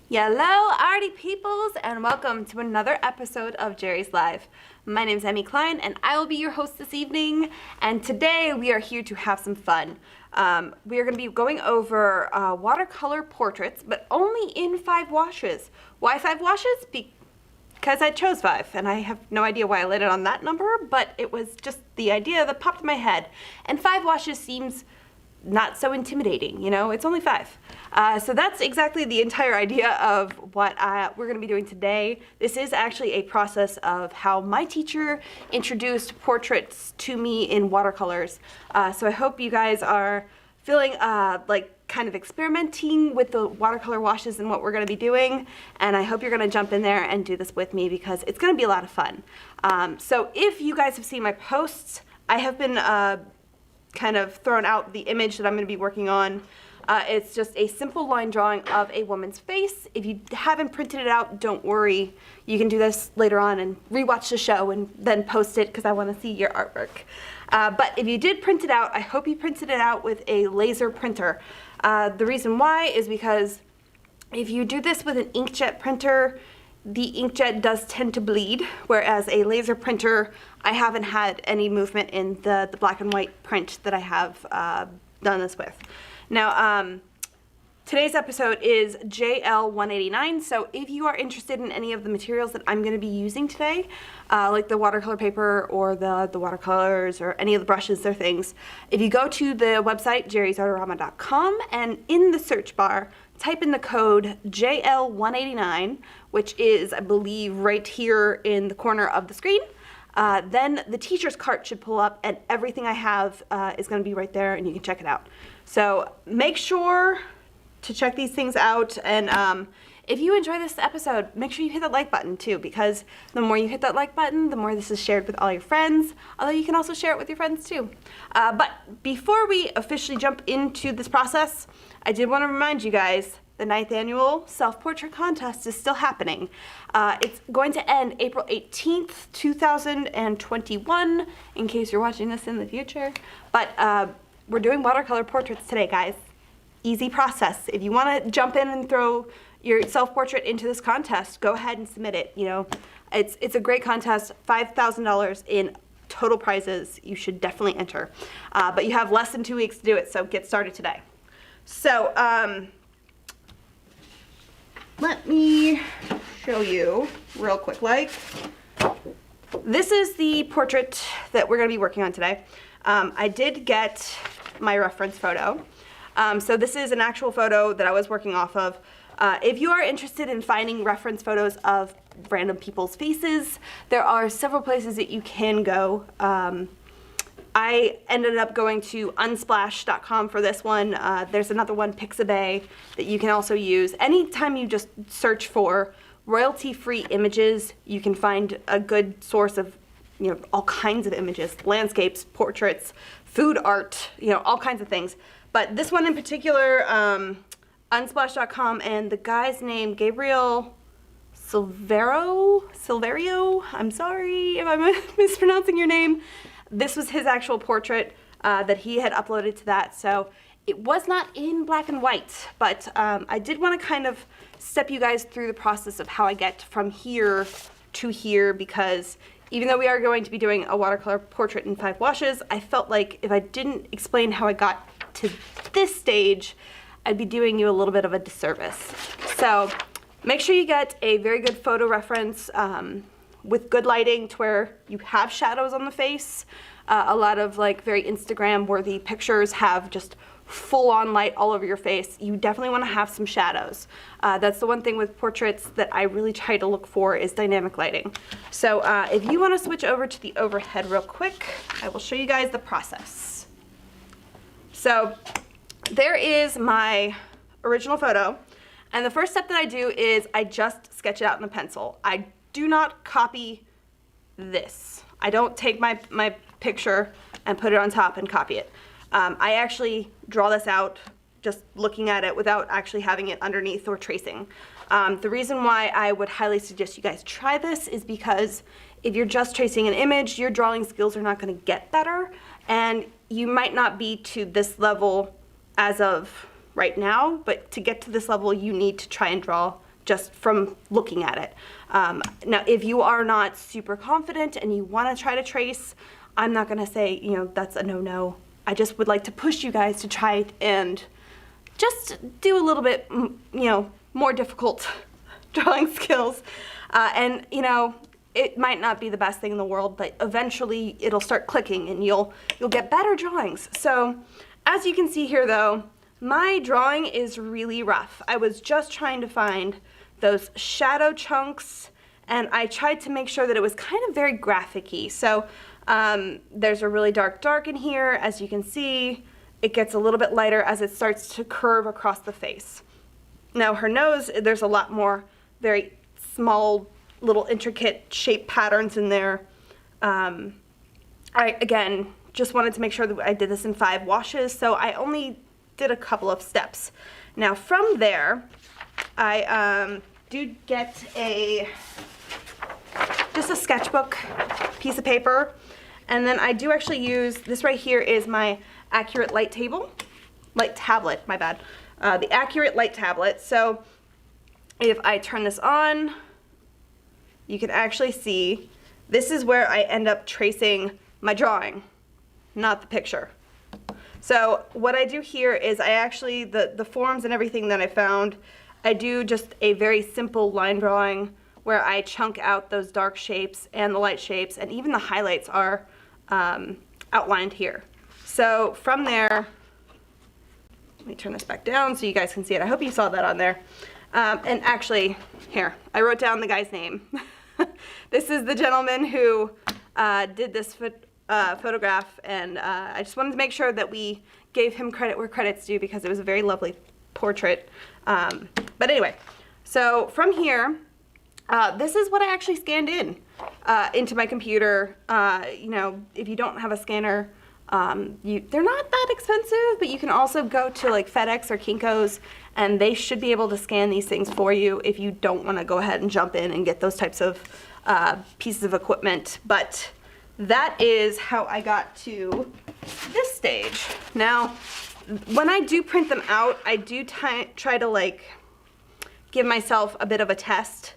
Hello, arty peoples, and welcome to another episode of Jerry's Live. My name is Emmy Klein, and I will be your host this evening. And today we are here to have some fun. We are going to be going over watercolor portraits, but only in 5 washes. Why 5 washes? Because I chose 5, and I have no idea why I landed on that number, but it was just the idea that popped in my head. And 5 washes seems not so intimidating, you know, it's only 5. So that's exactly the entire idea of what we're going to be doing today. This is actually a process of how my teacher introduced portraits to me in watercolors. So I hope you guys are feeling like kind of experimenting with the watercolor washes and what we're going to be doing. And I hope you're going to jump in there and do this with me because it's going to be a lot of fun. So if you guys have seen my posts, I have been kind of thrown out the image that I'm going to be working on. It's just a simple line drawing of a woman's face. If you haven't printed it out, don't worry. You can do this later on and rewatch the show and then post it because I want to see your artwork. But if you did print it out, I hope you printed it out with a laser printer. The reason why is because if you do this with an inkjet printer, the inkjet does tend to bleed, whereas a laser printer, I haven't had any movement in the black and white print that I have done this with. Now, today's episode is JL 189, so if you are interested in any of the materials that I'm going to be using today, like the watercolor paper or the watercolors or any of the brushes or things, if you go to the website jerrysartarama.com and in the search bar, type in the code JL189, which is, I believe, right here in the corner of the screen. Then the teacher's cart should pull up and everything I have is going to be right there and you can check it out. So make sure to check these things out, and if you enjoy this episode, make sure you hit that like button too, because the more you hit that like button, the more this is shared with all your friends, although you can also share it with your friends too. But before we officially jump into this process, I did want to remind you guys the 9th annual self-portrait contest is still happening. It's going to end April 18th, 2021, in case you're watching this in the future. But we're doing watercolor portraits today, guys. Easy process. If you want to jump in and throw your self-portrait into this contest, go ahead and submit it. You know, it's a great contest. $5,000 in total prizes. You should definitely enter. But you have less than 2 weeks to do it, so get started today. So, let me show you real quick. This is the portrait that we're going to be working on today. I did get my reference photo. So this is an actual photo that I was working off of. If you are interested in finding reference photos of random people's faces, there are several places that you can go. I ended up going to unsplash.com for this one. There's another one, Pixabay, that you can also use. Anytime you just search for royalty-free images, you can find a good source of, you know, all kinds of images, landscapes, portraits, food art, you know, all kinds of things. But this one in particular, unsplash.com, and the guy's name, Gabriel Silverio, I'm sorry if I'm mispronouncing your name. This was his actual portrait that he had uploaded to that, so it was not in black and white, but I did want to kind of step you guys through the process of how I get from here to here, because even though we are going to be doing a watercolor portrait in 5 washes, I felt like if I didn't explain how I got to this stage, I'd be doing you a little bit of a disservice. So make sure you get a very good photo reference with good lighting to where you have shadows on the face. A lot of like very Instagram-worthy pictures have just full-on light all over your face. You definitely want to have some shadows. That's the one thing with portraits that I really try to look for is dynamic lighting. So if you want to switch over to the overhead real quick, I will show you guys the process. So there is my original photo, and the first step that I do is I just sketch it out in a pencil. I do not copy this. I don't take my picture and put it on top and copy it. I actually draw this out just looking at it without actually having it underneath or tracing. The reason why I would highly suggest you guys try this is because if you're just tracing an image, your drawing skills are not going to get better, and you might not be to this level as of right now, but to get to this level, you need to try and draw just from looking at it. Now, if you are not super confident and you want to try to trace, I'm not going to say, you know, that's a no-no. I just would like to push you guys to try and just do a little bit, you know, more difficult drawing skills. And, you know, it might not be the best thing in the world, but eventually it'll start clicking and you'll get better drawings. So as you can see here though, my drawing is really rough. I was just trying to find those shadow chunks, and I tried to make sure that it was kind of very graphic-y. So there's a really dark in here. As you can see, it gets a little bit lighter as it starts to curve across the face. Now her nose, there's a lot more very small little intricate shape patterns in there. I, again, just wanted to make sure that I did this in 5 washes, so I only did a couple of steps. Now from there, I do get just a sketchbook piece of paper, and then I do actually use, this right here is my Accurate light tablet, my bad. The Accurate light tablet. So if I turn this on, you can actually see this is where I end up tracing my drawing, not the picture. So what I do here is I actually, the forms and everything that I found, I do just a very simple line drawing where I chunk out those dark shapes and the light shapes, and even the highlights are outlined here. So from there, let me turn this back down so you guys can see it. I hope you saw that on there. And actually, here, I wrote down the guy's name. This is the gentleman who did this photograph, and I just wanted to make sure that we gave him credit where credit's due because it was a very lovely portrait. But anyway, so from here, this is what I actually scanned into my computer. You know, if you don't have a scanner, they're not that expensive, but you can also go to like FedEx or Kinko's, and they should be able to scan these things for you if you don't want to go ahead and jump in and get those types of pieces of equipment. But that is how I got to this stage. Now, when I do print them out, I do try to like give myself a bit of a test.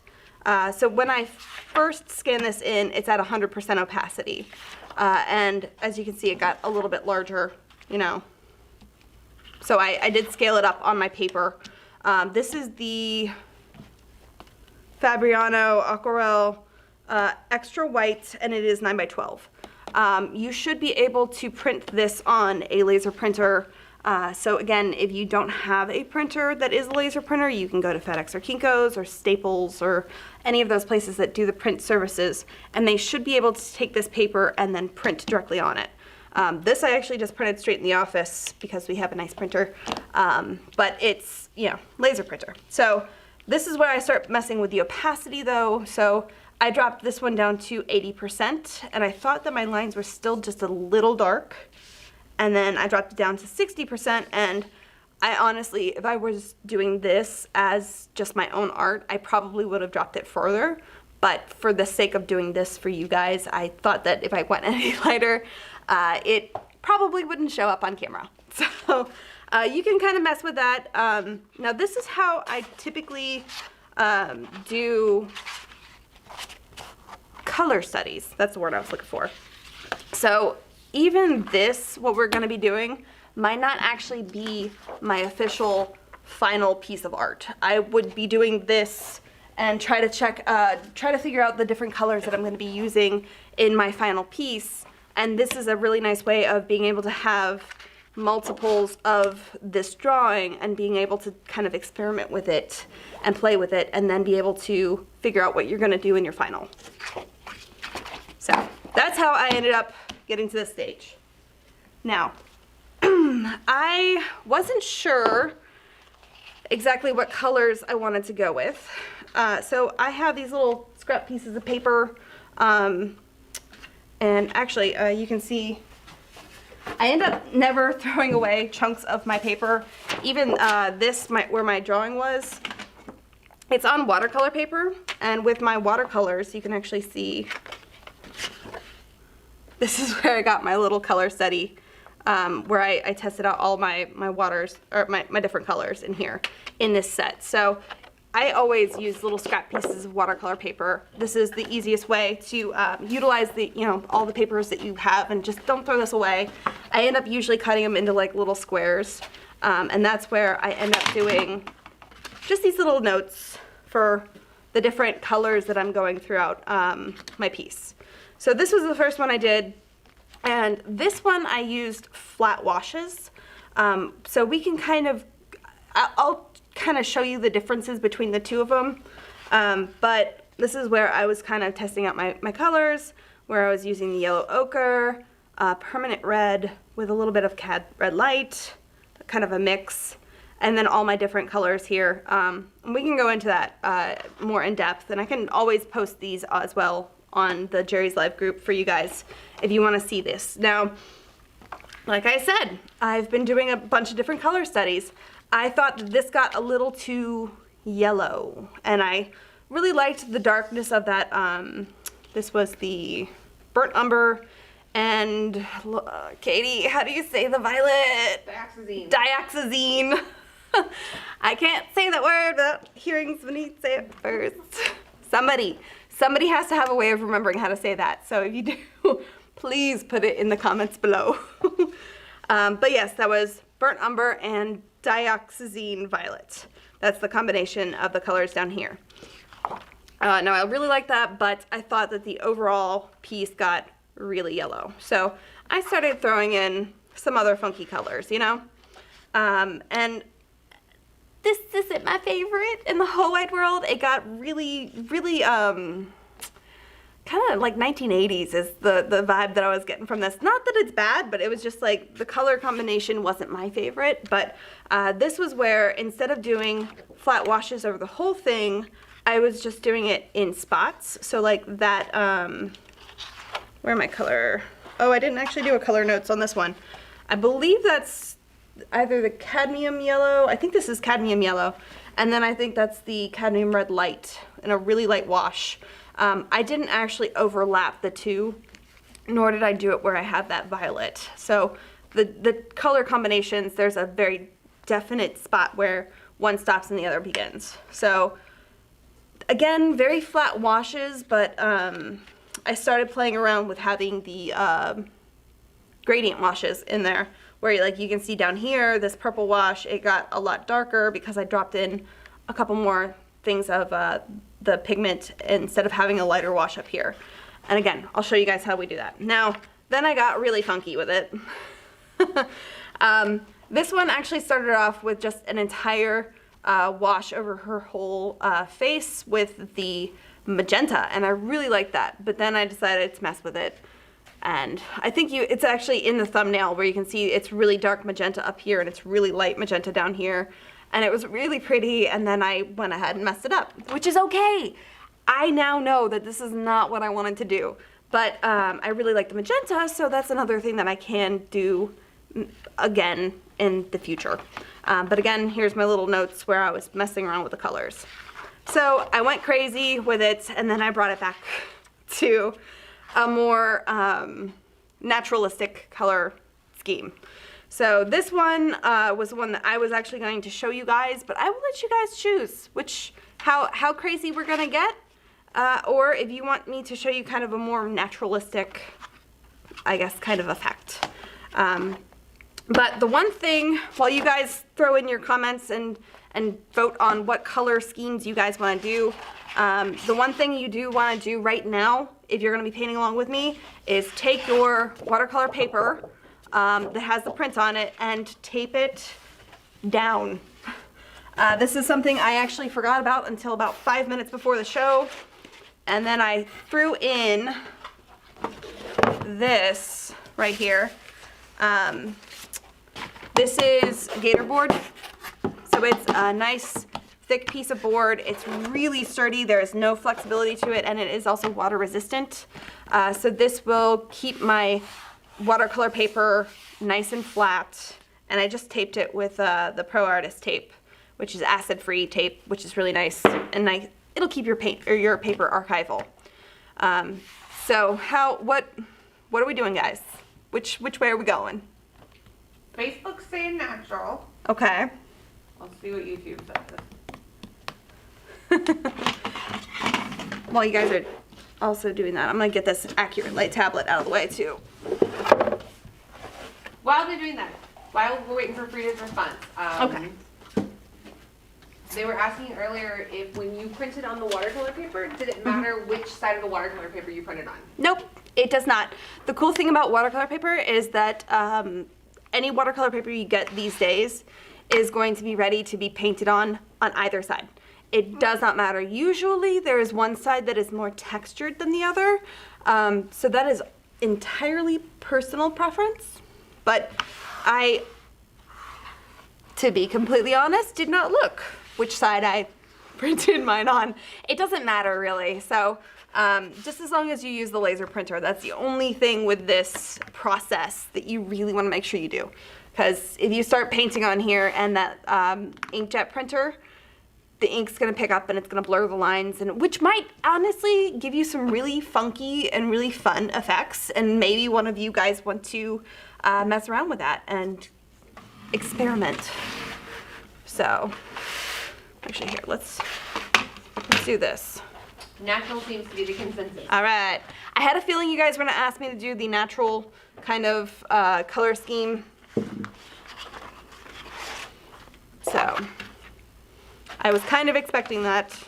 So when I first scan this in, it's at 100% opacity. And as you can see, it got a little bit larger, you know. So I did scale it up on my paper. This is the Fabriano Aquarelle Extra White, and it is 9x12. You should be able to print this on a laser printer. So again, if you don't have a printer that is a laser printer, you can go to FedEx or Kinko's or Staples or any of those places that do the print services, and they should be able to take this paper and then print directly on it. This I actually just printed straight in the office because we have a nice printer, but it's, you know, laser printer. So this is where I start messing with the opacity though. So I dropped this one down to 80%, and I thought that my lines were still just a little dark. And then I dropped it down to 60%, and I honestly, if I was doing this as just my own art, I probably would have dropped it further. But for the sake of doing this for you guys, I thought that if I went any lighter, it probably wouldn't show up on camera. So you can kind of mess with that. Now this is how I typically do color studies. That's the word I was looking for. So even this, what we're going to be doing, might not actually be my official final piece of art. I would be doing this and try to figure out the different colors that I'm going to be using in my final piece. And this is a really nice way of being able to have multiples of this drawing and being able to kind of experiment with it and play with it, and then be able to figure out what you're going to do in your final. So that's how I ended up getting to this stage. Now, I wasn't sure exactly what colors I wanted to go with. So I have these little scrap pieces of paper, and actually you can see I end up never throwing away chunks of my paper. Even where my drawing was, it's on watercolor paper, and with my watercolors you can actually see this is where I got my little color study, where I tested out all my waters, or my different colors in here, in this set. So I always use little scrap pieces of watercolor paper. This is the easiest way to utilize the, all the papers that you have, and just don't throw this away. I end up usually cutting them into like little squares, and that's where I end up doing just these little notes for the different colors that I'm going throughout my piece. So this was the first one I did, and this one I used flat washes. So we can kind of, I'll kind of show you the differences between the two of them, but this is where I was kind of testing out my colors, where I was using the yellow ochre, permanent red with a little bit of cad red light, kind of a mix, and then all my different colors here. We can go into that more in depth, and I can always post these as well on the Jerry's Live group for you guys if you want to see this. Now, like I said, I've been doing a bunch of different color studies. I thought that this got a little too yellow, and I really liked the darkness of that. This was the burnt umber, and Katie, how do you say the violet? Dioxazine. Dioxazine. I can't say that word without hearing somebody say it first. Somebody has to have a way of remembering how to say that. So if you do, please put it in the comments below. But yes, that was burnt umber and dioxazine violet. That's the combination of the colors down here. Now I really like that, but I thought that the overall piece got really yellow. So I started throwing in some other funky colors, and this isn't my favorite in the whole wide world. It got really, really, kind of like 1980s is the vibe that I was getting from this. Not that it's bad, but it was just like the color combination wasn't my favorite. But this was where instead of doing flat washes over the whole thing, I was just doing it in spots. So like that, where my color? Oh, I didn't actually do a color notes on this one. I believe that's either the cadmium yellow. I think this is cadmium yellow. And then I think that's the cadmium red light in a really light wash. I didn't actually overlap the two, nor did I do it where I have that violet. So the color combinations, there's a very definite spot where one stops and the other begins. So again, very flat washes, but I started playing around with having the gradient washes in there, where like you can see down here, this purple wash, it got a lot darker because I dropped in a couple more things of the pigment instead of having a lighter wash up here. And again, I'll show you guys how we do that. Now, then I got really funky with it. This one actually started off with just an entire wash over her whole face with the magenta, and I really liked that. But then I decided to mess with it. And I think it's actually in the thumbnail where you can see it's really dark magenta up here and it's really light magenta down here. And it was really pretty, and then I went ahead and messed it up, which is okay. I now know that this is not what I wanted to do, but I really like the magenta, so that's another thing that I can do again in the future. But again, here's my little notes where I was messing around with the colors. So I went crazy with it, and then I brought it back to a more naturalistic color scheme. So this one was the one that I was actually going to show you guys, but I will let you guys choose how crazy we're gonna get, or if you want me to show you kind of a more naturalistic, I guess, kind of effect. But the one thing, while you guys throw in your comments and vote on what color schemes you guys want to do, the one thing you do want to do right now, if you're going to be painting along with me, is take your watercolor paper that has the print on it and tape it down. This is something I actually forgot about until about 5 minutes before the show, and then I threw in this right here. This is gator board, so it's a nice thick piece of board. It's really sturdy, there is no flexibility to it, and it is also water resistant. So this will keep my watercolor paper nice and flat, and I just taped it with the Pro Artist tape, which is acid-free tape, which is really nice, and it'll keep your paint or your paper archival. So what are we doing, guys? Which way are we going? Facebook's saying natural. Okay. Let's see what YouTube says. While you guys are also doing that, I'm gonna get this accurate light tablet out of the way too. While they're doing that, while we're waiting for Frida's response, okay. They were asking earlier if when you printed on the watercolor paper, did it matter which side of the watercolor paper you printed on? Nope, it does not. The cool thing about watercolor paper is that any watercolor paper you get these days is going to be ready to be painted on either side. It does not matter. Usually there is one side that is more textured than the other, so that is entirely personal preference, but I, to be completely honest, did not look which side I printed mine on. It doesn't matter really. So just as long as you use the laser printer, that's the only thing with this process that you really want to make sure you do. Because if you start painting on here and that inkjet printer, the ink's gonna pick up and it's gonna blur the lines, and which might honestly give you some really funky and really fun effects. And maybe one of you guys want to mess around with that and experiment. So, actually here, let's do this. Natural seems to be the consensus. All right. I had a feeling you guys were gonna ask me to do the natural kind of color scheme. So, I was kind of expecting that.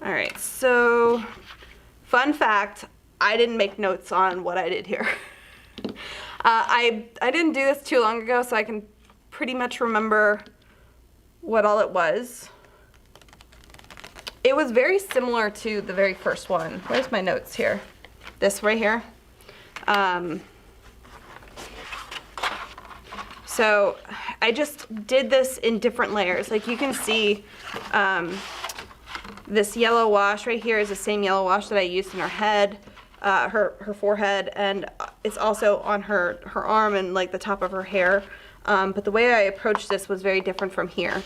All right, so fun fact, I didn't make notes on what I did here. I didn't do this too long ago, so I can pretty much remember what all it was. It was very similar to the very first one. Where's my notes here? This right here. So I just did this in different layers. Like you can see this yellow wash right here is the same yellow wash that I used in her head, her forehead, and it's also on her arm and like the top of her hair. But the way I approached this was very different from here.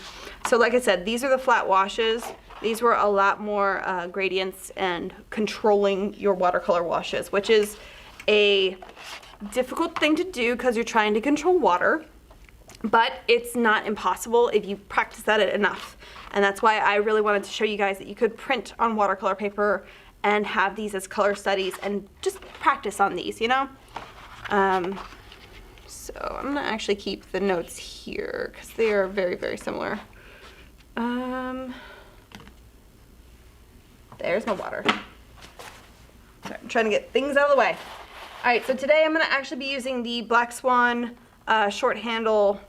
So like I said, these are the flat washes. These were a lot more gradients and controlling your watercolor washes, which is a difficult thing to do because you're trying to control water. But it's not impossible if you practice at it enough. And that's why I really wanted to show you guys that you could print on watercolor paper and have these as color studies and just practice on these, you know? So I'm gonna actually keep the notes here because they are very, very similar. There's my water. Sorry, I'm trying to get things out of the way. All right, so today I'm gonna actually be using the Black Swan short handle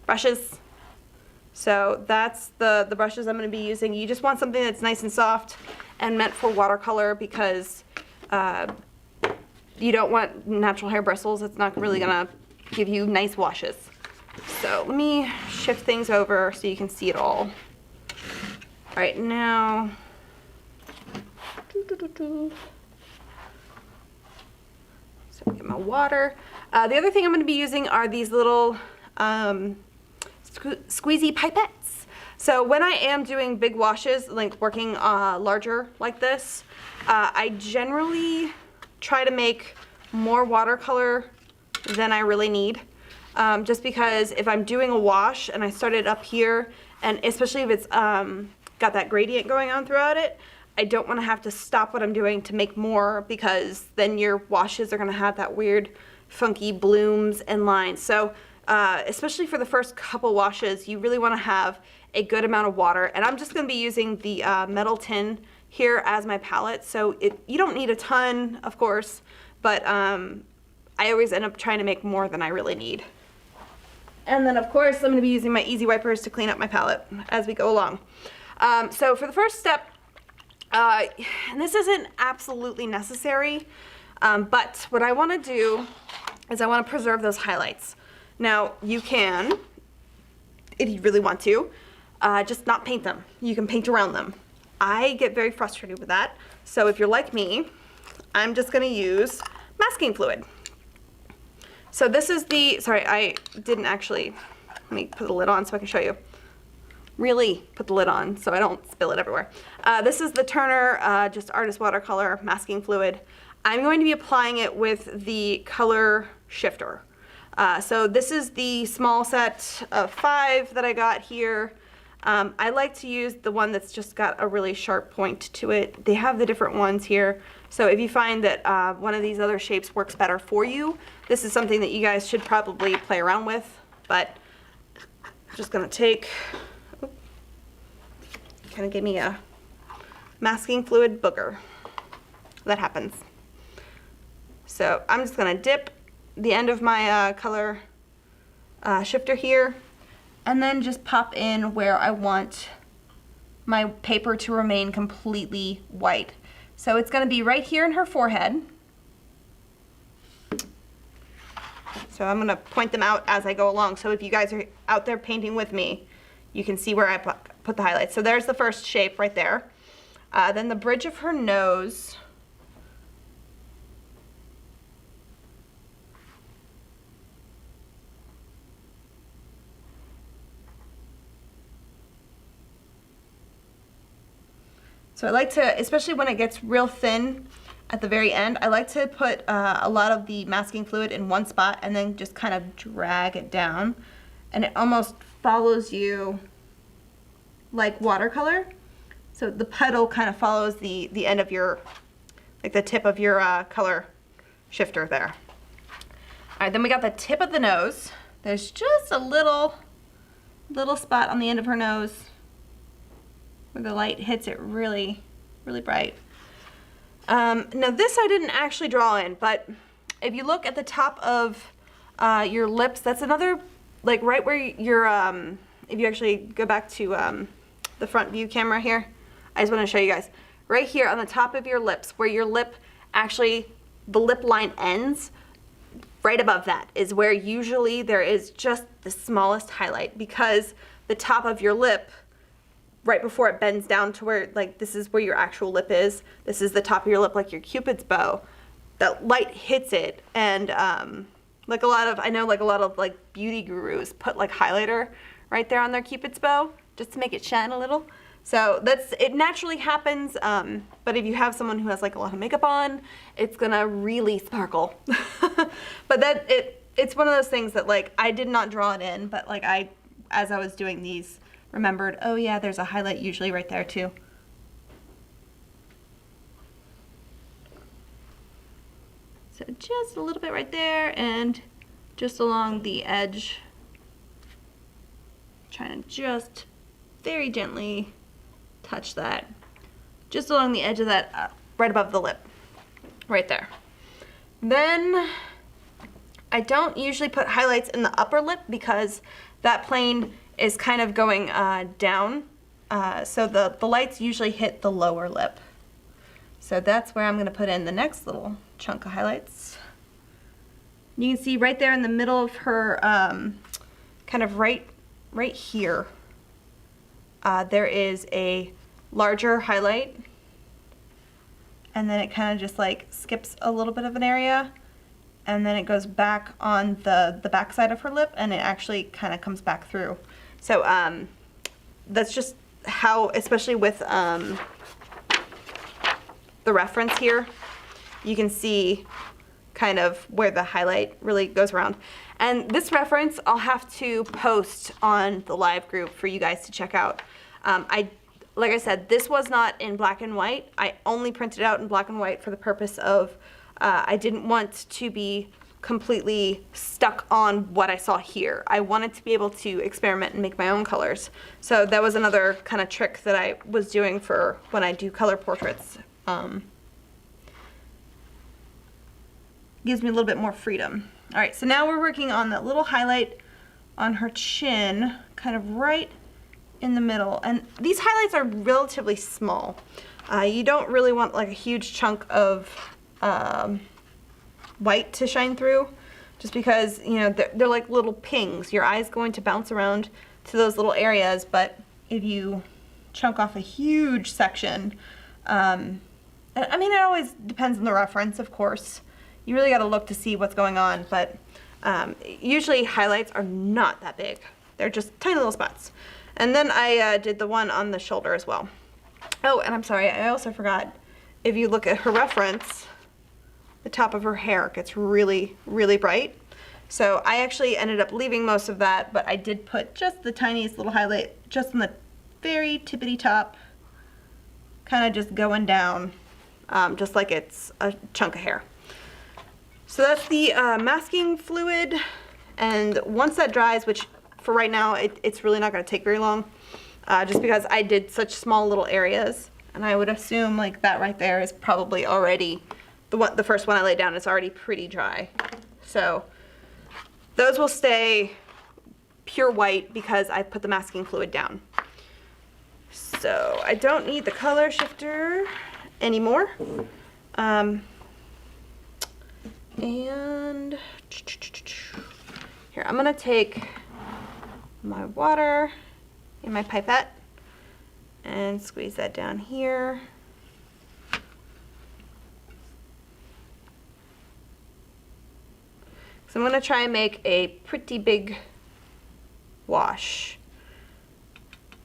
brushes. So that's the brushes I'm going to be using. You just want something that's nice and soft and meant for watercolor because you don't want natural hair bristles. It's not really going to give you nice washes. So let me shift things over so you can see it all. All right, now. So get my water. The other thing I'm going to be using are these little squeezy pipettes. So when I am doing big washes, like working larger like this, I generally try to make more watercolor than I really need. Just because if I'm doing a wash and I start it up here, and especially if it's got that gradient going on throughout it, I don't want to have to stop what I'm doing to make more because then your washes are going to have that weird funky blooms and lines. So especially for the first couple washes, you really want to have a good amount of water. And I'm just going to be using the metal tin here as my palette. So you don't need a ton, of course, but I always end up trying to make more than I really need. And then of course I'm going to be using my easy wipers to clean up my palette as we go along. So for the first step, and this isn't absolutely necessary, but what I want to do is I want to preserve those highlights. Now you can, if you really want to, just not paint them. You can paint around them. I get very frustrated with that. So if you're like me, I'm just going to use masking fluid. So this is the, sorry, I didn't actually, let me put the lid on so I can show you. Really put the lid on so I don't spill it everywhere. This is the Turner just Artist Watercolor masking fluid. I'm going to be applying it with the color shifter. So this is the small set of 5 that I got here. I like to use the one that's just got a really sharp point to it. They have the different ones here. So if you find that one of these other shapes works better for you, this is something that you guys should probably play around with. But I'm just gonna take, kind of give me a masking fluid booger. That happens. So I'm just gonna dip the end of my color shifter here, and then just pop in where I want my paper to remain completely white. So it's gonna be right here in her forehead. So I'm gonna point them out as I go along. So if you guys are out there painting with me, you can see where I put the highlights. So there's the first shape right there. Then the bridge of her nose. So I like to, especially when it gets real thin at the very end, I like to put a lot of the masking fluid in one spot and then just kind of drag it down. And it almost follows you like watercolor. So the petal kind of follows the end of your, like the tip of your color shifter there. All right, then we got the tip of the nose. There's just a little spot on the end of her nose where the light hits it really, really bright. Now this I didn't actually draw in, but if you look at the top of your lips, that's another, like right where your, if you actually go back to the front view camera here, I just want to show you guys. Right here on the top of your lips, where your lip actually, the lip line ends, right above that is where usually there is just the smallest highlight, because the top of your lip, right before it bends down to where, like, this is where your actual lip is. This is the top of your lip, like your Cupid's bow. That light hits it, and like a lot of, I know like a lot of like beauty gurus put like highlighter right there on their Cupid's bow just to make it shine a little. So that's, it naturally happens, but if you have someone who has like a lot of makeup on, it's gonna really sparkle. But it's one of those things that like I did not draw it in, but like as I was doing these, remembered, oh yeah, there's a highlight usually right there too. So just a little bit right there and just along the edge. Trying to just very gently touch that. Just along the edge of that, right above the lip. Right there. Then I don't usually put highlights in the upper lip because that plane is kind of going down, so the lights usually hit the lower lip. So that's where I'm going to put in the next little chunk of highlights. You can see right there in the middle of her, kind of right here, there is a larger highlight, and then it kind of just like skips a little bit of an area, and then it goes back on the back side of her lip, and it actually kind of comes back through. So that's just how, especially with the reference here, you can see kind of where the highlight really goes around. And this reference I'll have to post on the live group for you guys to check out. Like I said, this was not in black and white. I only printed it out in black and white for the purpose of I didn't want to be completely stuck on what I saw here. I wanted to be able to experiment and make my own colors. So that was another kind of trick that I was doing for when I do color portraits. Gives me a little bit more freedom. All right, so now we're working on that little highlight on her chin, kind of right in the middle. And these highlights are relatively small. You don't really want like a huge chunk of white to shine through, just because, you know, they're like little pings. Your eye's going to bounce around to those little areas, but if you chunk off a huge section, I mean, it always depends on the reference, of course. You really got to look to see what's going on, but usually highlights are not that big. They're just tiny little spots. And then I did the one on the shoulder as well. Oh, and I'm sorry, I also forgot, if you look at her reference, the top of her hair gets really, really bright. So I actually ended up leaving most of that, but I did put just the tiniest little highlight just in the very tippity top, kind of just going down, just like it's a chunk of hair. So that's the masking fluid, and once that dries, which for right now it's really not going to take very long, just because I did such small little areas, and I would assume like that right there is probably already the first one I laid down is already pretty dry. So those will stay pure white because I put the masking fluid down. So I don't need the color shifter anymore. And here, I'm gonna take my water in my pipette and squeeze that down here. So I'm gonna try and make a pretty big wash.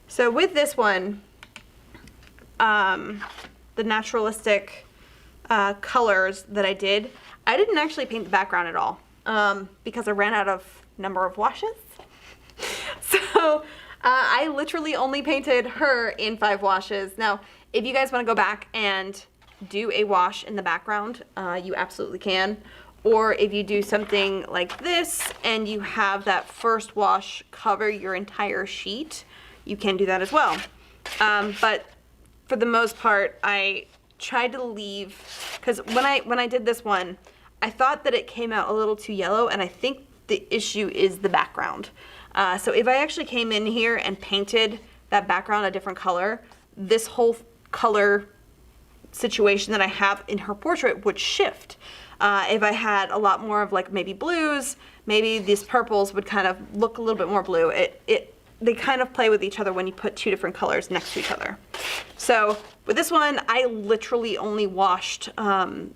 So with this one, the naturalistic colors that I didn't actually paint the background at all because I ran out of number of washes. So I literally only painted her in 5 washes. Now, if you guys want to go back and do a wash in the background, you absolutely can. Or if you do something like this and you have that first wash cover your entire sheet, you can do that as well. But for the most part, I tried to leave, because when I did this one, I thought that it came out a little too yellow, and I think the issue is the background. So if I actually came in here and painted that background a different color, this whole color situation that I have in her portrait would shift. If I had a lot more of like maybe blues, maybe these purples would kind of look a little bit more blue. They kind of play with each other when you put 2 different colors next to each other. So with this one, I literally only washed,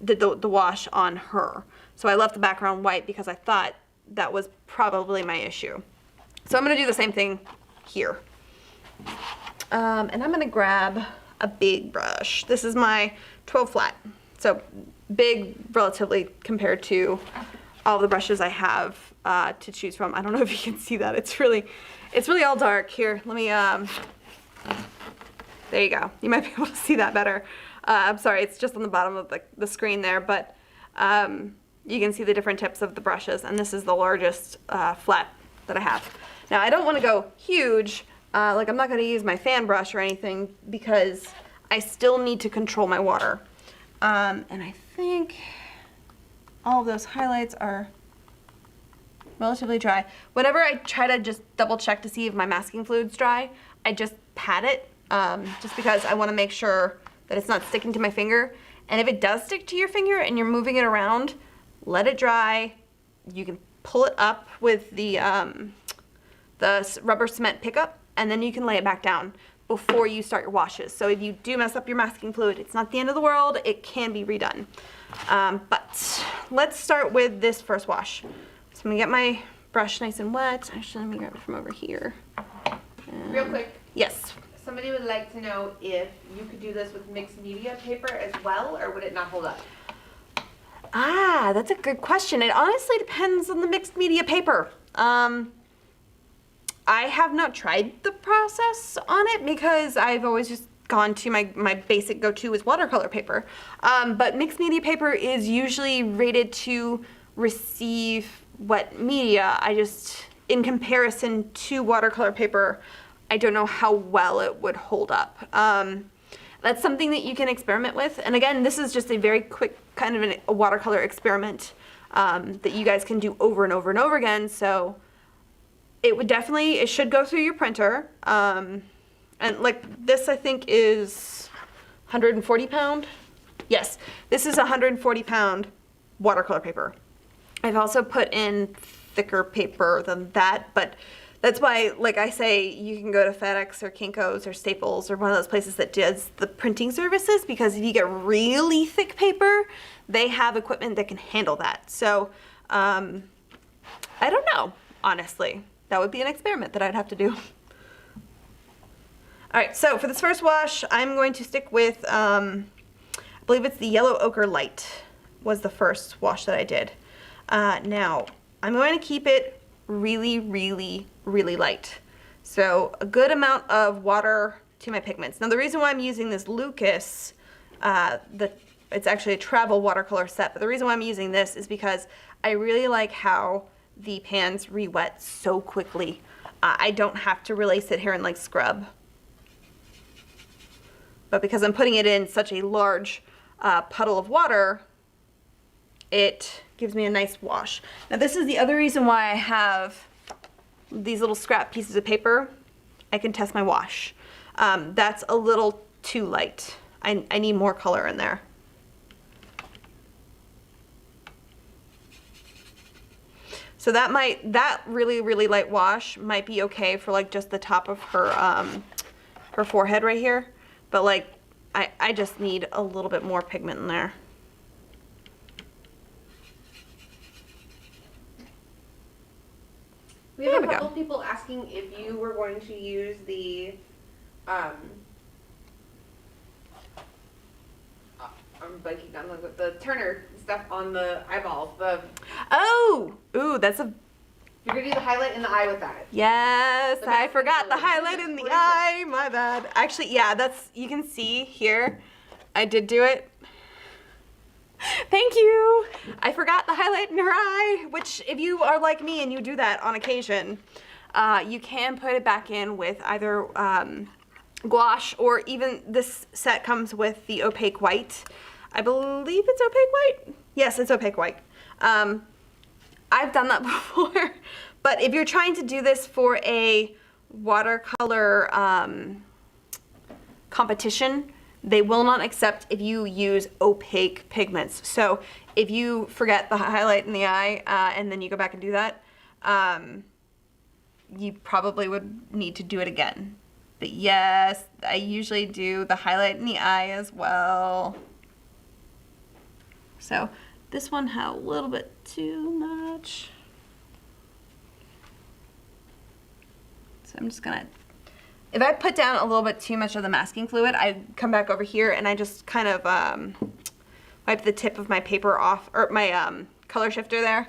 did the wash on her. So I left the background white because I thought that was probably my issue. So I'm gonna do the same thing here. And I'm gonna grab a big brush. This is my 12 flat. So big relatively compared to all the brushes I have to choose from. I don't know if you can see that. It's really all dark. Here, let me, there you go. You might be able to see that better. I'm sorry, it's just on the bottom of the screen there, but you can see the different tips of the brushes, and this is the largest flat that I have. Now, I don't want to go huge, like I'm not going to use my fan brush or anything because I still need to control my water. And I think all of those highlights are relatively dry. Whenever I try to just double check to see if my masking fluid's dry, I just pat it, just because I want to make sure that it's not sticking to my finger. And if it does stick to your finger and you're moving it around, let it dry. You can pull it up with the rubber cement pickup, and then you can lay it back down before you start your washes. So if you do mess up your masking fluid, it's not the end of the world. It can be redone. But let's start with this first wash. So I'm gonna get my brush nice and wet. Actually, let me grab it from over here. Real quick. Yes. Somebody would like to know if you could do this with mixed media paper as well, or would it not hold up? Ah, that's a good question. It honestly depends on the mixed media paper. I have not tried the process on it because I've always just gone to my basic go-to is watercolor paper. But mixed media paper is usually rated to receive wet media. In comparison to watercolor paper, I don't know how well it would hold up. That's something that you can experiment with. And again, this is just a very quick kind of a watercolor experiment that you guys can do over and over and over again. So it should go through your printer. And like this, I think is 140 pound. Yes, this is 140 pound watercolor paper. I've also put in thicker paper than that, but that's why, like I say, you can go to FedEx or Kinko's or Staples or one of those places that does the printing services, because if you get really thick paper, they have equipment that can handle that. So I don't know, honestly. That would be an experiment that I'd have to do. All right, so for this first wash, I'm going to stick with, I believe it's the Yellow Ochre Light was the first wash that I did. Now, I'm going to keep it really, really, really light. So a good amount of water to my pigments. Now the reason why I'm using this Lucas, it's actually a travel watercolor set, but the reason why I'm using this is because I really like how the pans re-wet so quickly. I don't have to really sit here and like scrub. But because I'm putting it in such a large puddle of water, it gives me a nice wash. Now this is the other reason why I have these little scrap pieces of paper. I can test my wash. That's a little too light. I need more color in there. So that really light wash might be okay for like just the top of her her forehead right here, but like I just need a little bit more pigment in there. We have a couple people asking if you were going to use the I'm blanking on the Turner stuff on the eyeballs. Ooh, that's a... You're gonna do the highlight in the eye with that. Yes, I forgot the highlight in the eye. My bad. Actually, yeah, that's, you can see here, I did do it. Thank you. I forgot the highlight in her eye, which if you are like me and you do that on occasion, you can put it back in with either gouache, or even this set comes with the opaque white. I believe it's opaque white. Yes, it's opaque white. I've done that before, but if you're trying to do this for a watercolor competition, they will not accept if you use opaque pigments. So if you forget the highlight in the eye and then you go back and do that, you probably would need to do it again. But yes, I usually do the highlight in the eye as well. So this one had a little bit too much. So I'm just gonna, if I put down a little bit too much of the masking fluid, I come back over here and I just kind of wipe the tip of my paper off, or my color shifter there,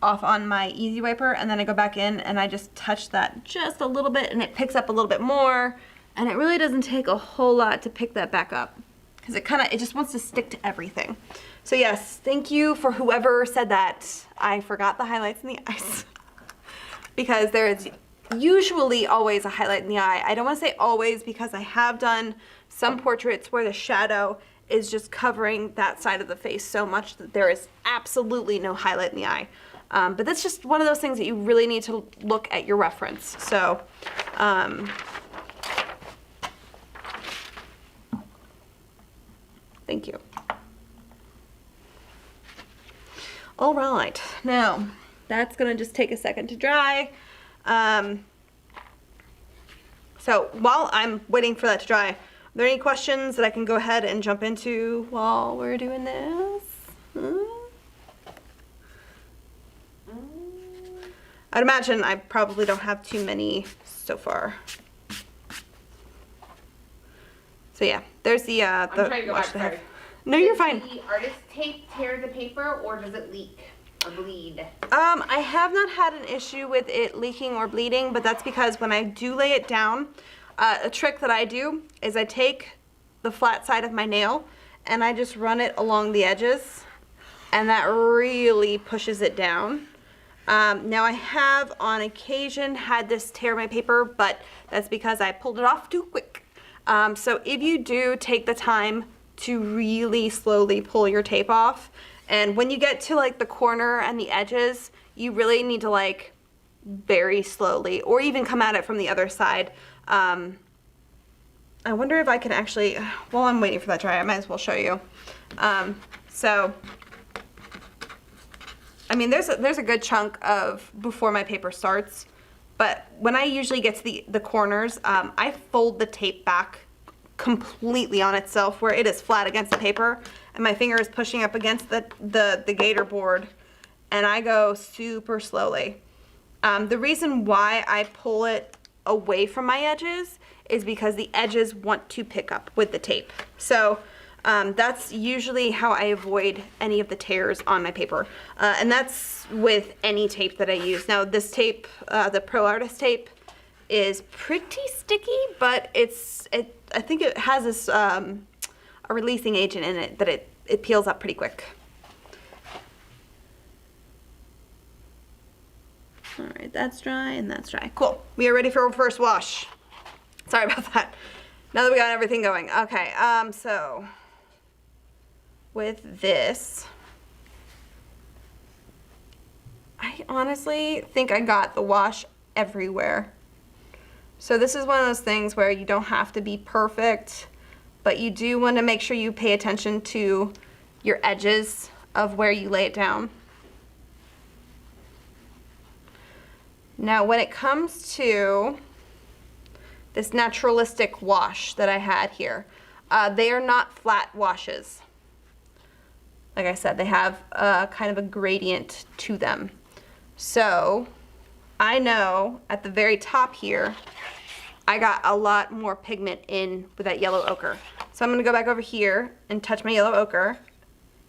off on my Easy Wiper, and then I go back in and I just touch that just a little bit and it picks up a little bit more, and it really doesn't take a whole lot to pick that back up because it just wants to stick to everything. So yes, thank you for whoever said that. I forgot the highlights in the eyes because there is usually always a highlight in the eye. I don't want to say always because I have done some portraits where the shadow is just covering that side of the face so much that there is absolutely no highlight in the eye. But that's just one of those things that you really need to look at your reference. So, thank you. All right, now that's gonna just take a second to dry. So while I'm waiting for that to dry, are there any questions that I can go ahead and jump into while we're doing this? I'd imagine I probably don't have too many so far. So yeah, there's the I'm trying to go back, sorry. No, you're fine. Does the artist tape tear the paper, or does it leak or bleed? I have not had an issue with it leaking or bleeding, but that's because when I do lay it down, a trick that I do is I take the flat side of my nail and I just run it along the edges, and that really pushes it down. Now I have on occasion had this tear my paper, but that's because I pulled it off too quick. So if you do take the time to really slowly pull your tape off, and when you get to like the corner and the edges, you really need to like very slowly, or even come at it from the other side. I wonder if I can actually, while I'm waiting for that to dry, I might as well show you. So I mean, there's a good chunk of before my paper starts, but when I usually get to the corners, I fold the tape back completely on itself where it is flat against the paper, and my finger is pushing up against the gator board, and I go super slowly. The reason why I pull it away from my edges is because the edges want to pick up with the tape. So that's usually how I avoid any of the tears on my paper. And that's with any tape that I use. Now this tape, the Pro Artist tape, is pretty sticky, but I think it has this a releasing agent in it that it peels up pretty quick. All right, that's dry and that's dry. Cool. We are ready for our first wash. Sorry about that. Now that we got everything going. Okay, so with this, I honestly think I got the wash everywhere. So this is one of those things where you don't have to be perfect, but you do want to make sure you pay attention to your edges of where you lay it down. Now when it comes to this naturalistic wash that I had here, they are not flat washes. Like I said, they have kind of a gradient to them. So I know at the very top here, I got a lot more pigment in with that yellow ochre. So I'm gonna go back over here and touch my yellow ochre,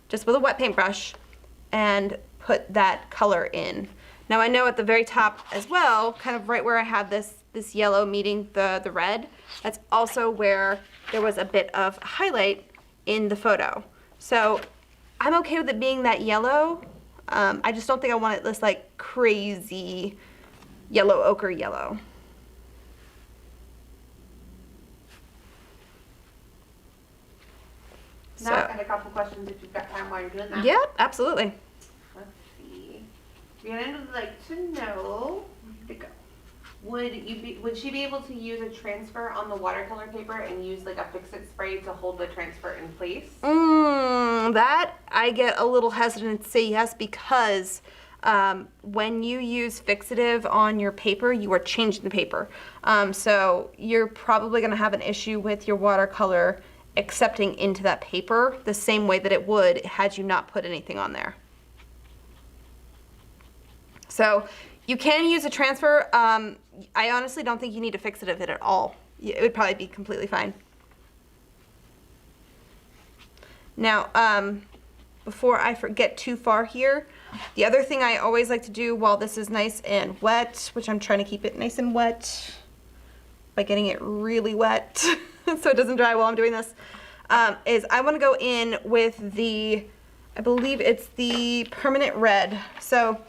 just with a wet paintbrush, and put that color in. Now I know at the very top as well, kind of right where I had this yellow meeting the red, that's also where there was a bit of highlight in the photo. So I'm okay with it being that yellow. I just don't think I want it this like crazy yellow ochre yellow. Now I've got a couple questions if you've got time while you're doing that. Yeah, absolutely. Let's see. Rhiannon would like to know, where'd it go? Would she be able to use a transfer on the watercolor paper and use like a fix-it spray to hold the transfer in place? That I get a little hesitant to say yes, because when you use fixative on your paper, you are changing the paper. So you're probably going to have an issue with your watercolor accepting into that paper the same way that it would had you not put anything on there. So you can use a transfer. I honestly don't think you need a fixative it at all. It would probably be completely fine. Now, before I get too far here, the other thing I always like to do while this is nice and wet, which I'm trying to keep it nice and wet by getting it really wet so it doesn't dry while I'm doing this, is I want to go in with the, I believe it's the permanent red. So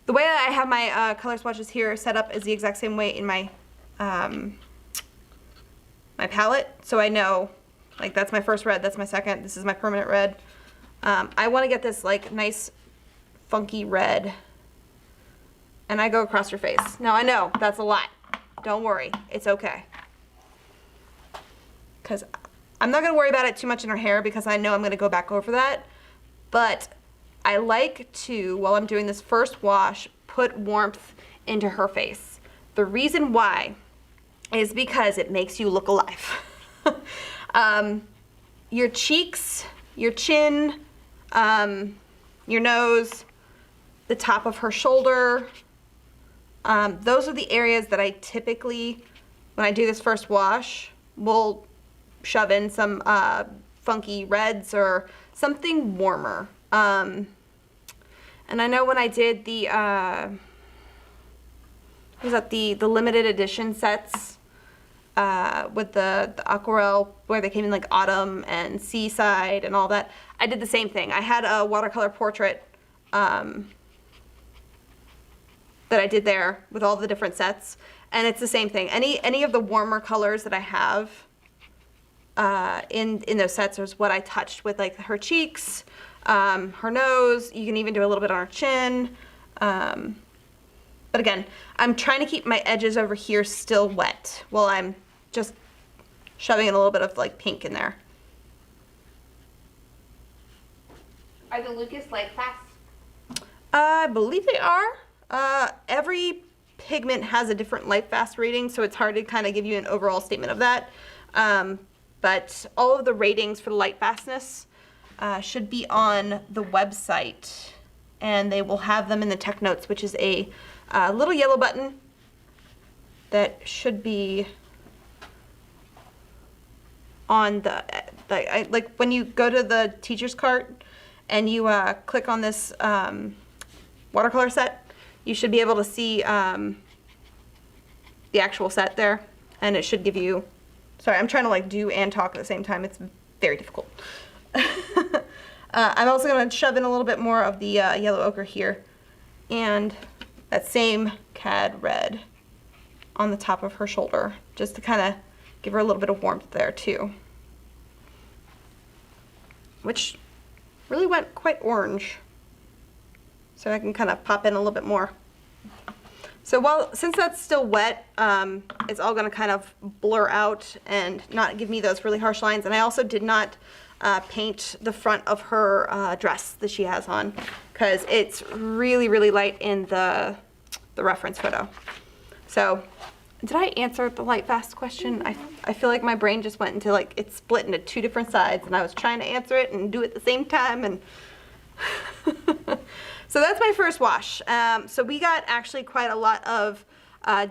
the way that I have my color swatches here set up is the exact same way in my my palette. So I know, like, that's my first red, that's my second, this is my permanent red. I want to get this like nice funky red, and I go across your face. Now I know that's a lot. Don't worry, it's okay. Because I'm not going to worry about it too much in her hair, because I know I'm going to go back over that. But I like to, while I'm doing this first wash, put warmth into her face. The reason why is because it makes you look alive. Your cheeks, your chin, your nose, the top of her shoulder, those are the areas that I typically, when I do this first wash, will shove in some funky reds or something warmer. And I know when I did the, was that the limited edition sets with the aquarelle, where they came in like autumn and seaside and all that, I did the same thing. I had a watercolor portrait that I did there with all the different sets, and it's the same thing. Any of the warmer colors that I have in those sets is what I touched with, like her cheeks, her nose. You can even do a little bit on her chin. But again, I'm trying to keep my edges over here still wet while I'm just shoving in a little bit of like pink in there. Are the Lucas light fast? I believe they are. Every pigment has a different light fast rating, so it's hard to kind of give you an overall statement of that. But all of the ratings for the light fastness should be on the website, and they will have them in the tech notes, which is a little yellow button that should be on the like when you go to the teacher's cart and you click on this watercolor set, you should be able to see the the actual set there, and it should give you, sorry, I'm trying to like do and talk at the same time. It's very difficult. I'm also going to shove in a little bit more of the yellow ochre here, and that same cad red on the top of her shoulder, just to kind of give her a little bit of warmth there too. Which really went quite orange. So I can kind of pop in a little bit more. So since that's still wet, it's all going to kind of blur out and not give me those really harsh lines. And I also did not paint the front of her dress that she has on, because it's really, really light in the reference photo. So did I answer the light fast question? I feel like my brain just went into like, it split into two different sides, and I was trying to answer it and do it at the same time, and so that's my first wash. So we got actually quite a lot of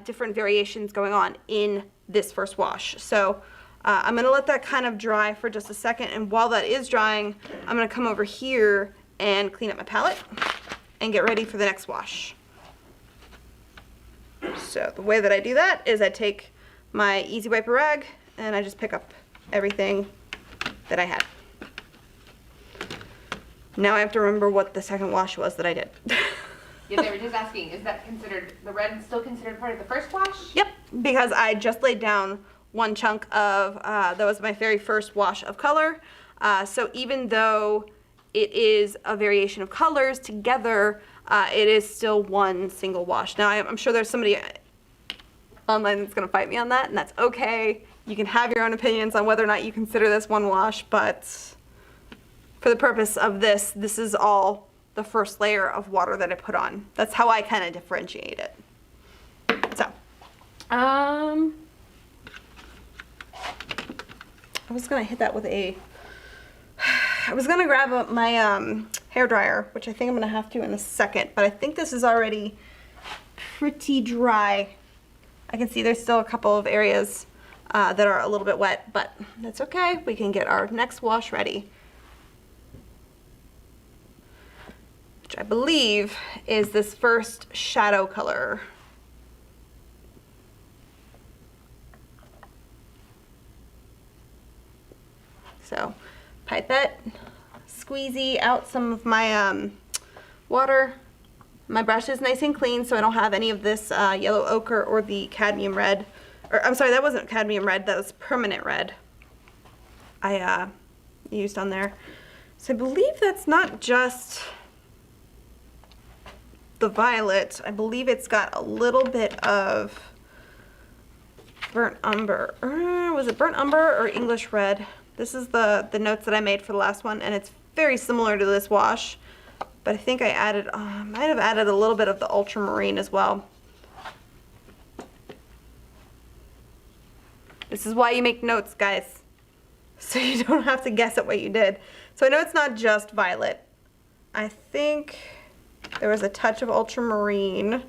different variations going on in this first wash. So I'm gonna let that kind of dry for just a second, and while that is drying, I'm gonna come over here and clean up my palette and get ready for the next wash. So the way that I do that is I take my Easy Wiper rag and I just pick up everything that I had. Now I have to remember what the second wash was that I did. Yeah, they were just asking, is that considered, the red still considered part of the first wash? Yep, because I just laid down one chunk of, that was my very first wash of color. So even though it is a variation of colors together, it is still one single wash. Now I'm sure there's somebody online that's gonna fight me on that, and that's okay. You can have your own opinions on whether or not you consider this one wash, but for the purpose of this, this is all the first layer of water that I put on. That's how I kind of differentiate it. So, I was gonna hit that with a, I was gonna grab my hair dryer, which I think I'm gonna have to in a second, but I think this is already pretty dry. I can see there's still a couple of areas that are a little bit wet, but that's okay. We can get our next wash ready, which I believe is this first shadow color. So pipette, squeezy out some of my water. My brush is nice and clean, so I don't have any of this yellow ochre or the cadmium red. Or I'm sorry, that wasn't cadmium red, that was permanent red I used on there. So I believe that's not just the violet. I believe it's got a little bit of burnt umber. Was it burnt umber or English red? This is the notes that I made for the last one, and it's very similar to this wash, but I think I added, might have added a little bit of the ultramarine as well. This is why you make notes, guys, so you don't have to guess at what you did. So I know it's not just violet. I think there was a touch of ultramarine.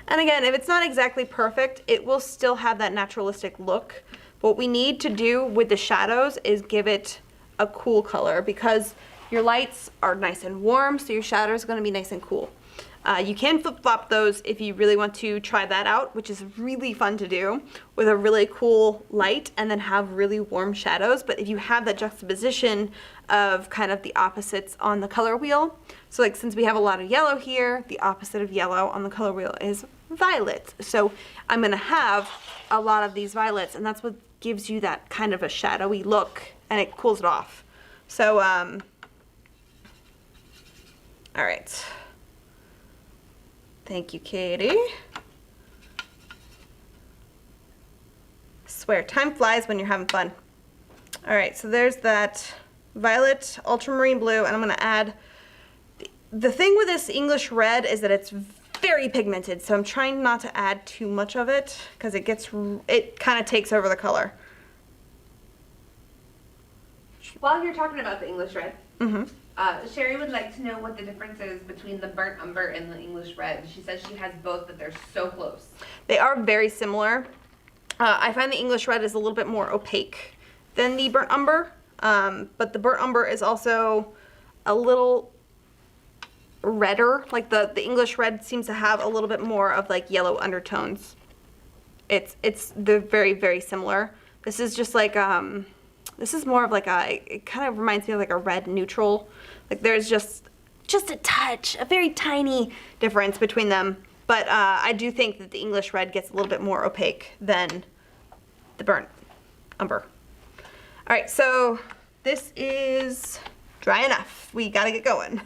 And again, if it's not exactly perfect, it will still have that naturalistic look. What we need to do with the shadows is give it a cool color, because your lights are nice and warm, so your shadows are going to be nice and cool. You can flip-flop those if you really want to try that out, which is really fun to do with a really cool light and then have really warm shadows. But if you have that juxtaposition of kind of the opposites on the color wheel, so like since we have a lot of yellow here, the opposite of yellow on the color wheel is violet. So I'm going to have a lot of these violets, and that's what gives you that kind of a shadowy look, and it cools it off. So, all right. Thank you, Katie. Swear, time flies when you're having fun. All right, so there's that violet, ultramarine blue, and I'm gonna add, the thing with this English red is that it's very pigmented, so I'm trying not to add too much of it, because it kind of takes over the color. While you're talking about the English red, Sherry would like to know what the difference is between the burnt umber and the English red. She says she has both, but they're so close. They are very similar. I find the English red is a little bit more opaque than the burnt umber, but the burnt umber is also a little redder. Like the English red seems to have a little bit more of like yellow undertones They're very, very similar. This is just like, this is more of like it kind of reminds me of like a red neutral. Like there's just a touch, a very tiny difference between them. But I do think that the English red gets a little bit more opaque than the burnt umber. All right, so this is dry enough. We gotta get going.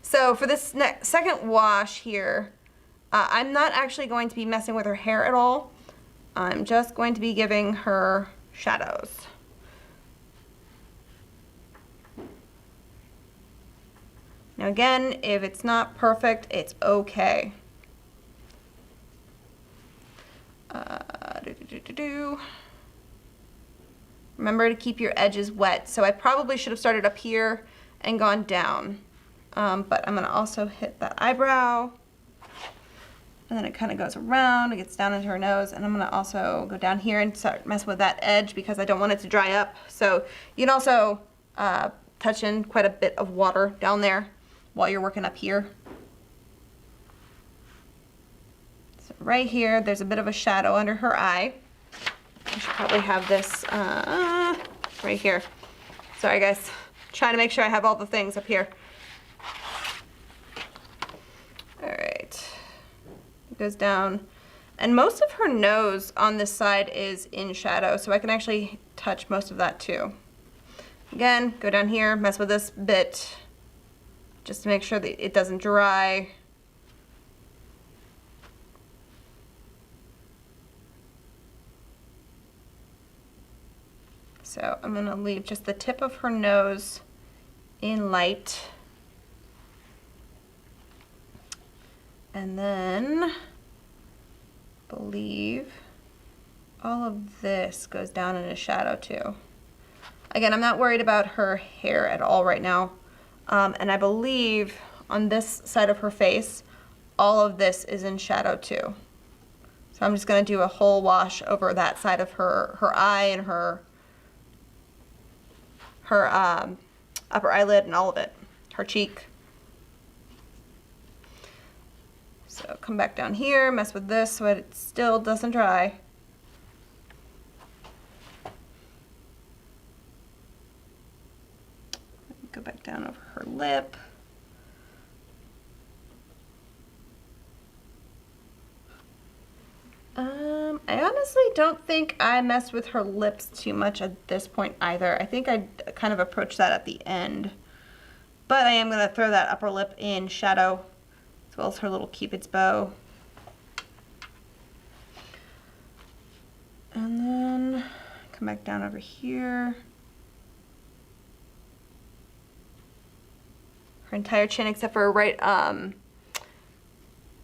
So for this second wash here, I'm not actually going to be messing with her hair at all. I'm just going to be giving her shadows. Now again, if it's not perfect, it's okay. Remember to keep your edges wet. So I probably should have started up here and gone down. But I'm gonna also hit that eyebrow. And then it kind of goes around, it gets down into her nose, and I'm gonna also go down here and start messing with that edge because I don't want it to dry up. So you can also touch in quite a bit of water down there while you're working up here. So right here, there's a bit of a shadow under her eye. I should probably have this right here. Sorry guys, trying to make sure I have all the things up here. All right, it goes down. And most of her nose on this side is in shadow, so I can actually touch most of that too. Again, go down here, mess with this bit, just to make sure that it doesn't dry. So I'm gonna leave just the tip of her nose in light. And then, I believe all of this goes down in a shadow too. Again, I'm not worried about her hair at all right now. And I believe on this side of her face, all of this is in shadow too. So I'm just gonna do a whole wash over that side of her eye and her upper eyelid and all of it, her cheek. So come back down here, mess with this so it still doesn't dry. Go back down over her lip. I honestly don't think I messed with her lips too much at this point either. I think I kind of approached that at the end. But I am going to throw that upper lip in shadow, as well as her little Cupid's bow. And then come back down over here. Her entire chin except for right around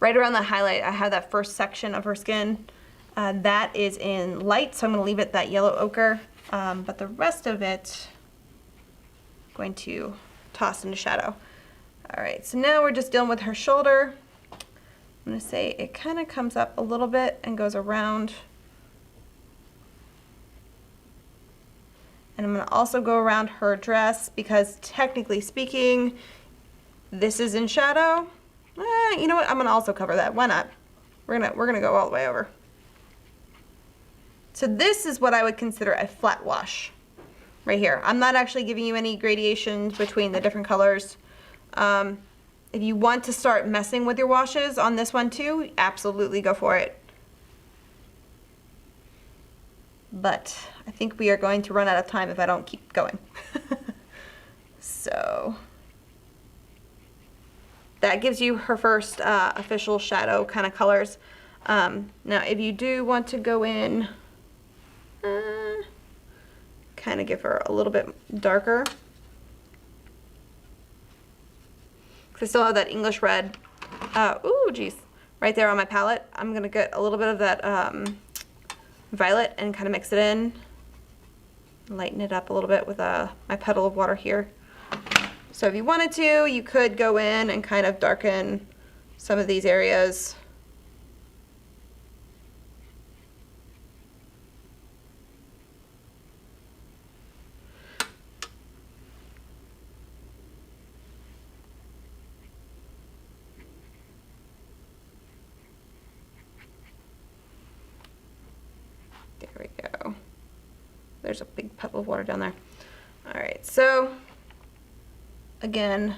the highlight. I have that first section of her skin. That is in light, so I'm going to leave it that yellow ochre. But the rest of it, I'm going to toss into shadow. All right, so now we're just dealing with her shoulder. I'm going to say it kind of comes up a little bit and goes around. And I'm going to also go around her dress because technically speaking, this is in shadow. You know what? I'm going to also cover that. Why not? We're gonna go all the way over. So this is what I would consider a flat wash right here. I'm not actually giving you any gradations between the different colors. If you want to start messing with your washes on this one too, absolutely go for it. But I think we are going to run out of time if I don't keep going. So that gives you her first official shadow kind of colors. Now if you do want to go in, kind of give her a little bit darker. Because I still have that English red, ooh geez, right there on my palette. I'm going to get a little bit of that violet and kind of mix it in. Lighten it up a little bit with my puddle of water here. So if you wanted to, you could go in and kind of darken some of these areas. there's a big puddle of water down there. All right, so again,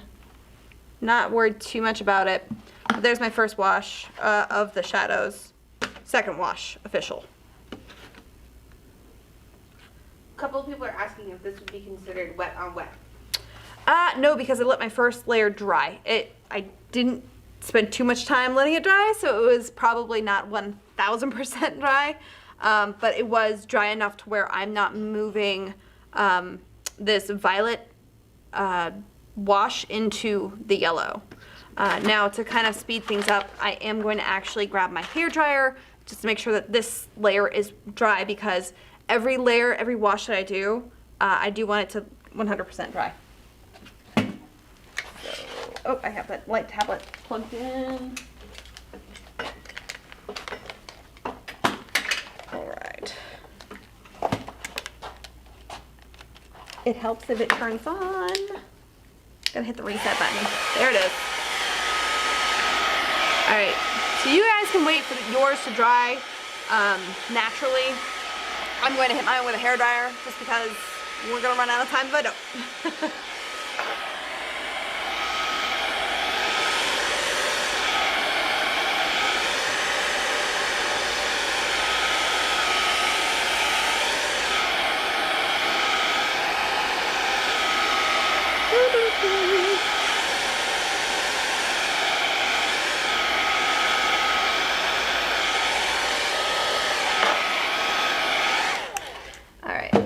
not worried too much about it. But there's my first wash of the shadows. Second wash, official. A couple of people are asking if this would be considered wet on wet. No, because I let my first layer dry. I didn't spend too much time letting it dry, so it was probably not 1000% dry, but it was dry enough to where I'm not moving this violet wash into the yellow. Now to kind of speed things up, I am going to actually grab my hairdryer just to make sure that this layer is dry, because every layer, every wash that I do want it to 100% dry. Oh, I have that light tablet plugged in. All right. It helps if it turns on. Gotta hit the reset button. There it is. All right, so you guys can wait for yours to dry naturally. I'm going to hit mine with a hairdryer just because we're gonna run out of time if I don't.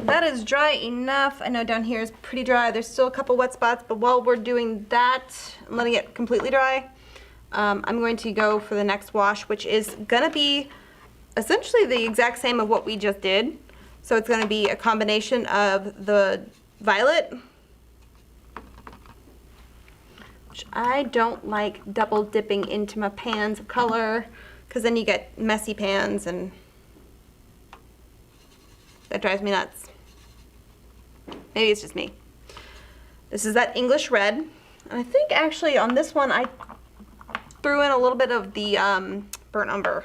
That is dry enough. I know down here is pretty dry. There's still a couple wet spots, but while we're doing that, I'm letting it completely dry, I'm going to go for the next wash, which is gonna be essentially the exact same of what we just did. So it's gonna be a combination of the violet, which I don't like double dipping into my pans of color, because then you get messy pans and that drives me nuts. Maybe it's just me. This is that English red. And I think actually on this one I threw in a little bit of the burnt umber.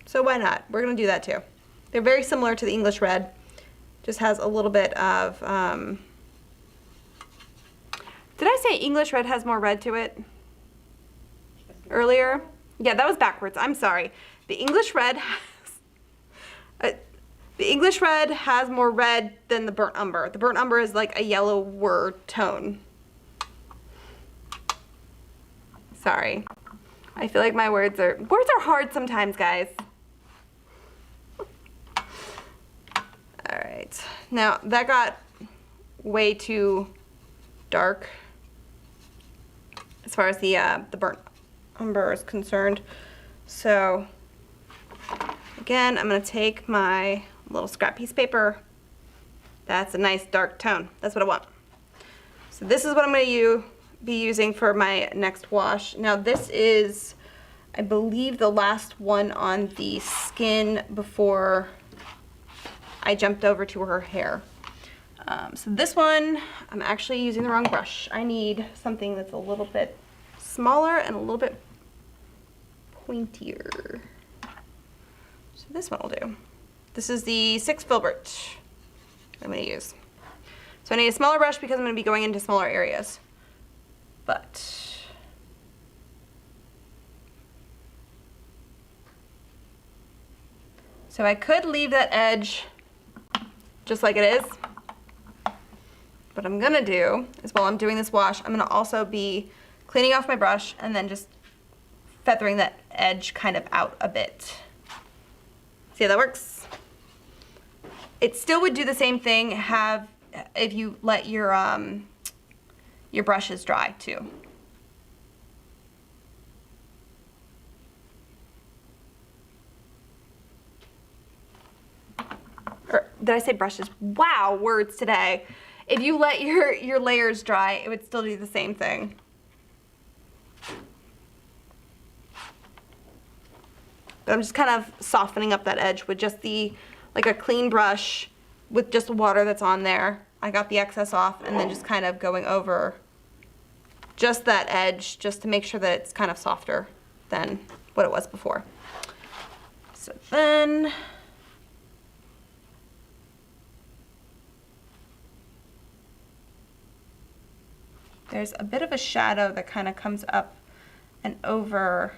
So why not? We're gonna do that too. They're very similar to the English red. Just has a little bit of, did I say English red has more red to it earlier? Yeah, that was backwards. I'm sorry. The English red has more red than the burnt umber. The burnt umber is like a yellower tone. Sorry. I feel like my words are hard sometimes, guys. All right. Now that got way too dark as far as the burnt umber is concerned. So again, I'm gonna take my little scrap piece of paper. That's a nice dark tone. That's what I want. So this is what I'm gonna be using for my next wash. Now this is, I believe, the last one on the skin before I jumped over to her hair. So this one, I'm actually using the wrong brush. I need something that's a little bit smaller and a little bit pointier. So this one will do. This is the 6 filbert I'm going to use. So I need a smaller brush because I'm going to be going into smaller areas. But so I could leave that edge just like it is. What I'm going to do is, while I'm doing this wash, I'm going to also be cleaning off my brush and then just feathering that edge kind of out a bit. See how that works? It still would do the same thing if you let your brushes dry too. Or did I say brushes? Wow, words today. If you let your layers dry, it would still do the same thing. But I'm just kind of softening up that edge with just like a clean brush with just the water that's on there. I got the excess off and then just kind of going over just that edge just to make sure that it's kind of softer than what it was before. So then there's a bit of a shadow that kind of comes up and over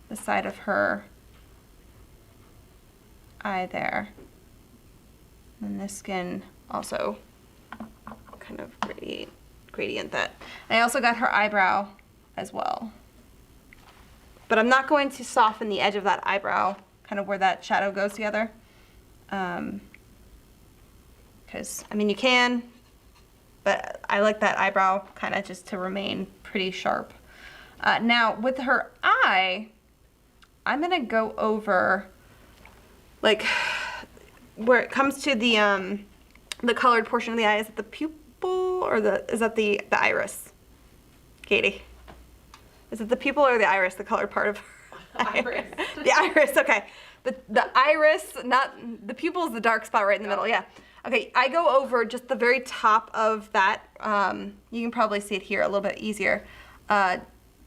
the side of her eye there. And the skin also kind of gradient that. And I also got her eyebrow as well. But I'm not going to soften the edge of that eyebrow, kind of where that shadow goes together. Because, I mean, you can, but I like that eyebrow kind of just to remain pretty sharp. Now, with her eye, I'm going to go over, like, where it comes to the colored portion of the eye. Is it the pupil or is that the iris? Katie? Is it the pupil or the iris, the colored part of her eye? Iris. The iris, okay. The iris, not, the pupil is the dark spot right in the middle, yeah. Okay, I go over just the very top of that. You can probably see it here a little bit easier.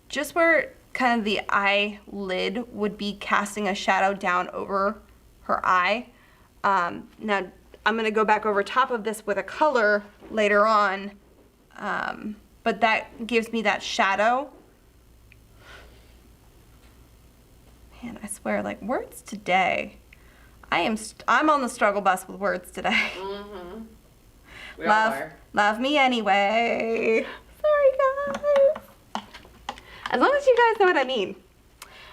Just where kind of the eyelid would be casting a shadow down over her eye. Now, I'm going to go back over top of this with a color later on, but that gives me that shadow. Man, I swear, like, words today. I'm on the struggle bus with words today. Mm-hmm. We all are. Love me anyway. Sorry, guys. As long as you guys know what I mean.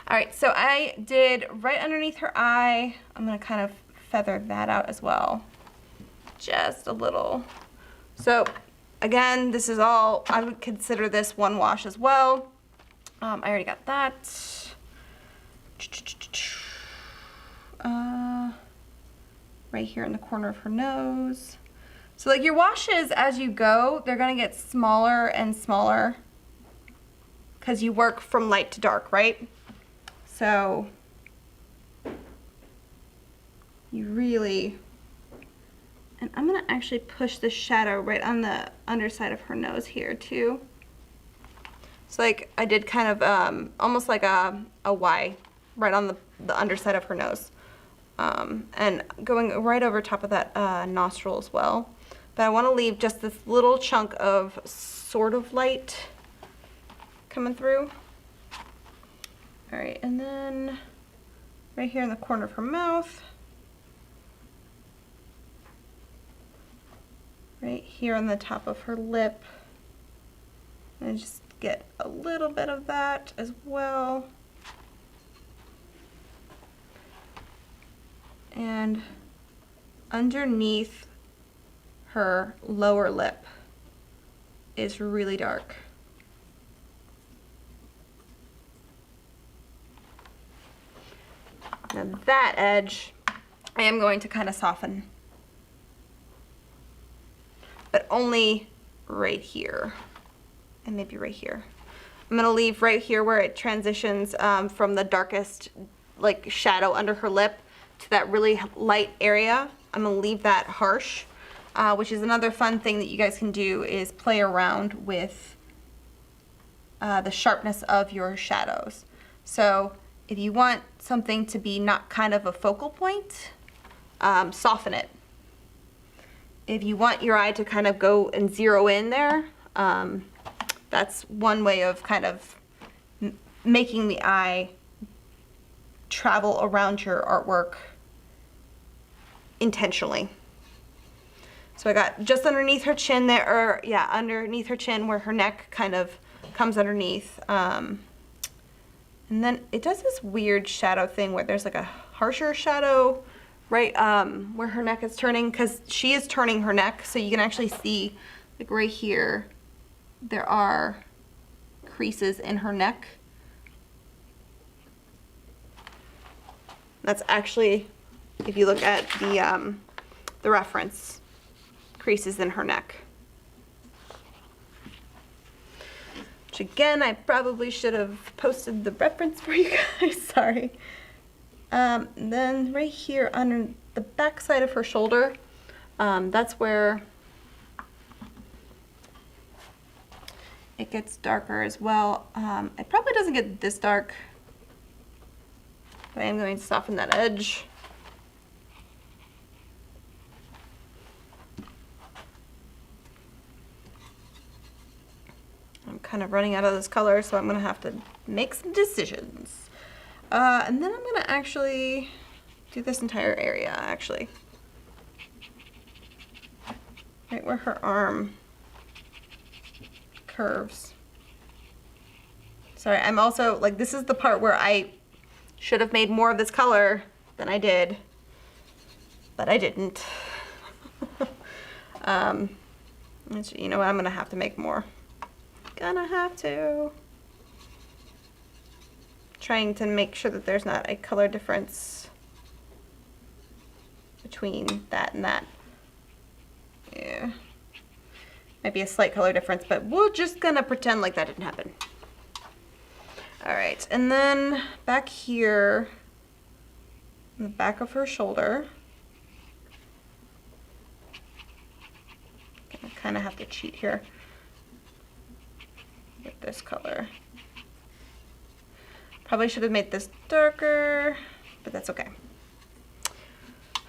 All right, so I did right underneath her eye. I'm gonna kind of feather that out as well. Just a little. So again, this is all, I would consider this one wash as well. I already got that. Right here in the corner of her nose. So like your washes as you go, they're gonna get smaller and smaller because you work from light to dark, right? So you really, and I'm gonna actually push the shadow right on the underside of her nose here too. So like I did kind of almost like a Y right on the underside of her nose. And going right over top of that nostril as well. But I want to leave just this little chunk of sort of light coming through. All right, and then right here in the corner of her mouth. Right here on the top of her lip. And just get a little bit of that as well. And underneath her lower lip is really dark. Now that edge, I am going to kind of soften, but only right here and maybe right here. I'm gonna leave right here where it transitions from the darkest like shadow under her lip to that really light area. I'm gonna leave that harsh, which is another fun thing that you guys can do is play around with the sharpness of your shadows. So if you want something to be not kind of a focal point, soften it. If you want your eye to kind of go and zero in there, that's one way of kind of making the eye travel around your artwork intentionally. So I got just underneath her chin there, or yeah, underneath her chin where her neck kind of comes underneath. And then it does this weird shadow thing where there's like a harsher shadow right where her neck is turning, because she is turning her neck, so you can actually see like right here there are creases in her neck. That's actually, if you look at the reference, creases in her neck. Which again, I probably should have posted the reference for you guys, sorry. Then right here under the back side of her shoulder, that's where it gets darker as well. It probably doesn't get this dark, but I am going to soften that edge. of running out of this color, so I'm gonna have to make some decisions. And then I'm gonna actually do this entire area, actually. Right where her arm curves. Sorry, I'm also, like, this is the part where I should have made more of this color than I did, but I didn't. You know what, I'm gonna have to make more. Gonna have to. Trying to make sure that there's not a color difference between that and that. Yeah. Might be a slight color difference, but we're just gonna pretend like that didn't happen. All right, and then back here, on the back of her shoulder, I kind of have to cheat here with this color. Probably should have made this darker, but that's okay.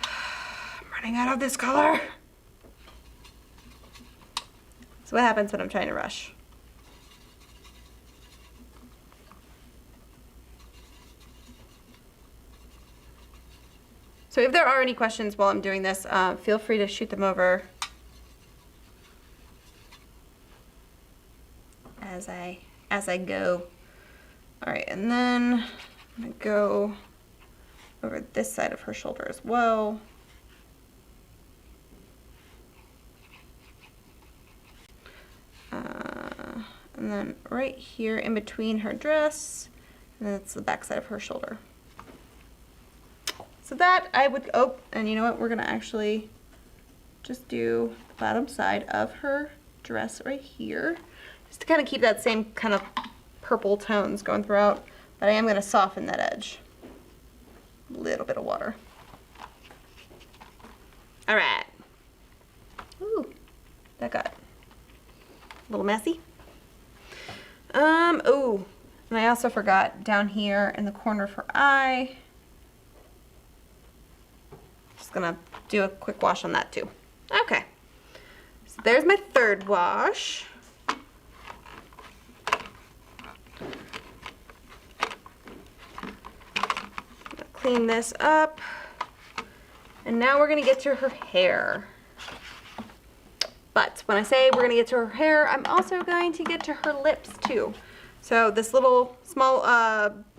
I'm running out of this color. So what happens when I'm trying to rush? So if there are any questions while I'm doing this, feel free to shoot them over as I go. All right, and then I'm gonna go over this side of her shoulder as well. And then right here in between her dress, and that's the back side of her shoulder. So that I would, oh, and you know what, we're gonna actually just do the bottom side of her dress right here, just to kind of keep that same kind of purple tones going throughout, but I am gonna soften that edge. A little bit of water. All right. Ooh, that got a little messy. Oh, and I also forgot down here in the corner of her eye. Just gonna do a quick wash on that too. Okay, so there's my third wash. Clean this up. And now we're gonna get to her hair. But when I say we're gonna get to her hair, I'm also going to get to her lips too. So this little small,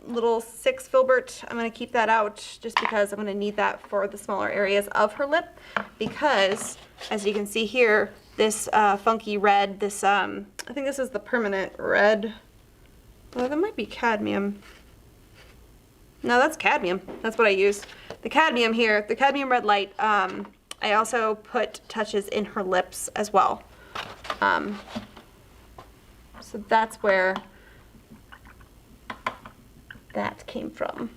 little 6 filbert, I'm gonna keep that out just because I'm gonna need that for the smaller areas of her lip. Because as you can see here, this funky red, this, I think this is the permanent red. Well, that might be cadmium. No, that's cadmium. That's what I used. The cadmium here, the cadmium red light, I also put touches in her lips as well. So that's where that came from.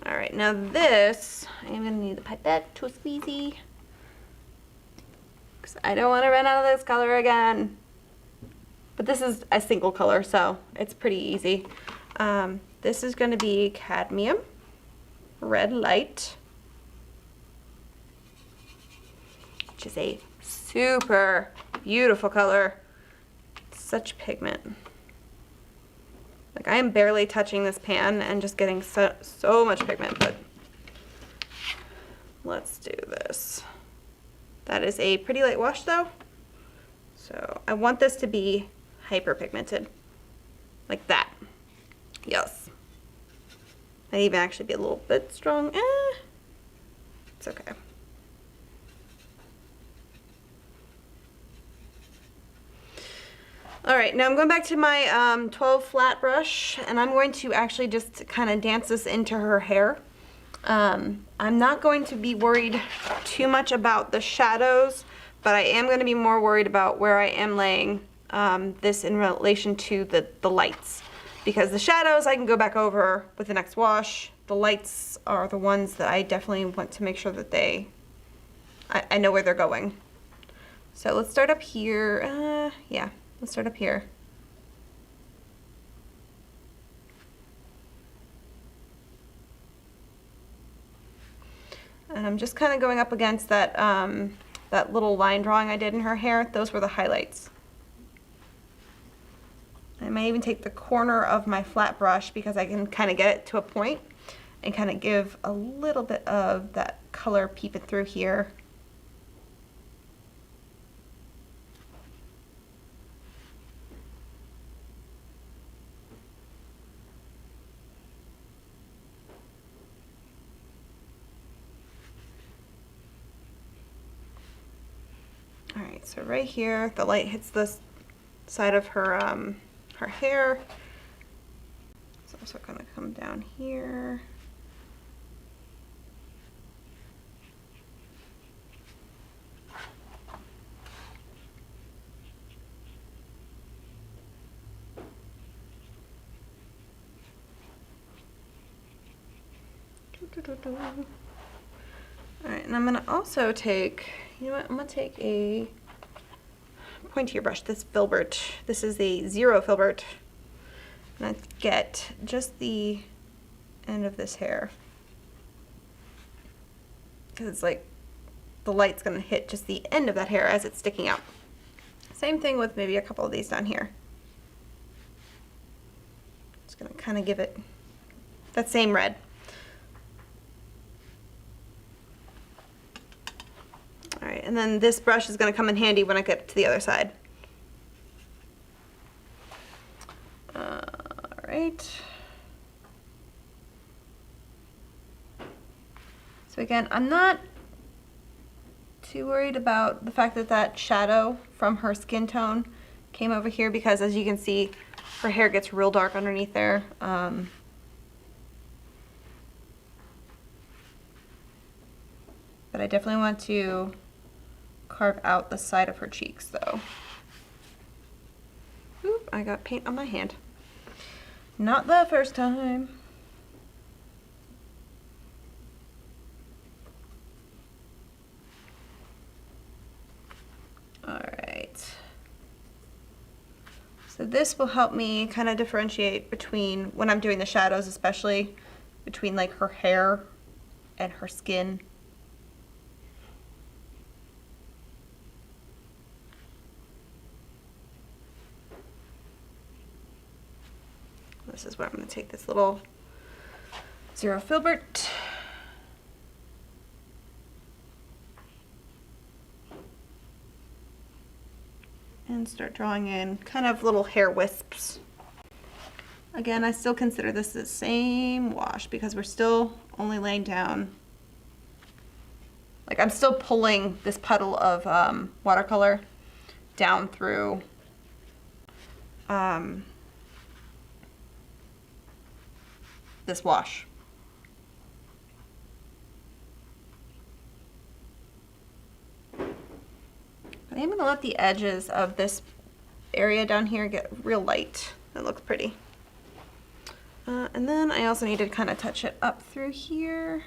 All right, now this, I'm gonna need the pipette to a squeezy, because I don't want to run out of this color again. But this is a single color, so it's pretty easy. This is gonna be cadmium red light, which is a super beautiful color. Such pigment. Like, I am barely touching this pan and just getting so much pigment, but let's do this. That is a pretty light wash though. So I want this to be hyper pigmented, like that. Yes. Might even actually be a little bit strong. It's okay. All right, now I'm going back to my 12 flat brush, and I'm going to actually just kind of dance this into her hair. I'm not going to be worried too much about the shadows, but I am going to be more worried about where I am laying this in relation to the lights. Because the shadows I can go back over with the next wash. The lights are the ones that I definitely want to make sure that I know where they're going. So let's start up here. Yeah, let's start up here. And I'm just kind of going up against that that little line drawing I did in her hair, those were the highlights. I may even take the corner of my flat brush because I can kind of get it to a point and kind of give a little bit of that color peeping through here. All right, so right here, the light hits this side of her her hair. It's also gonna come down here. All right, and I'm gonna also take, you know what, I'm gonna take a pointier brush, this filbert. This is a 0 filbert. I'm gonna get just the end of this hair, because it's like the light's gonna hit just the end of that hair as it's sticking out. Same thing with maybe a couple of these down here. Just gonna kind of give it that same red. All right, and then this brush is going to come in handy when I get to the other side. All right. So again, I'm not too worried about the fact that that shadow from her skin tone came over here, because as you can see, her hair gets real dark underneath there. But I definitely want to carve out the side of her cheeks though. Oop, I got paint on my hand. Not the first time. All right. So this will help me kind of differentiate between, when I'm doing the shadows especially, between like her hair and her skin. This is where I'm going to take this little 0 filbert and start drawing in kind of little hair wisps. Again, I still consider this the same wash because we're still only laying down, like I'm still pulling this puddle of watercolor down through this wash. But I am going to let the edges of this area down here get real light. That looks pretty. And then I also need to kind of touch it up through here.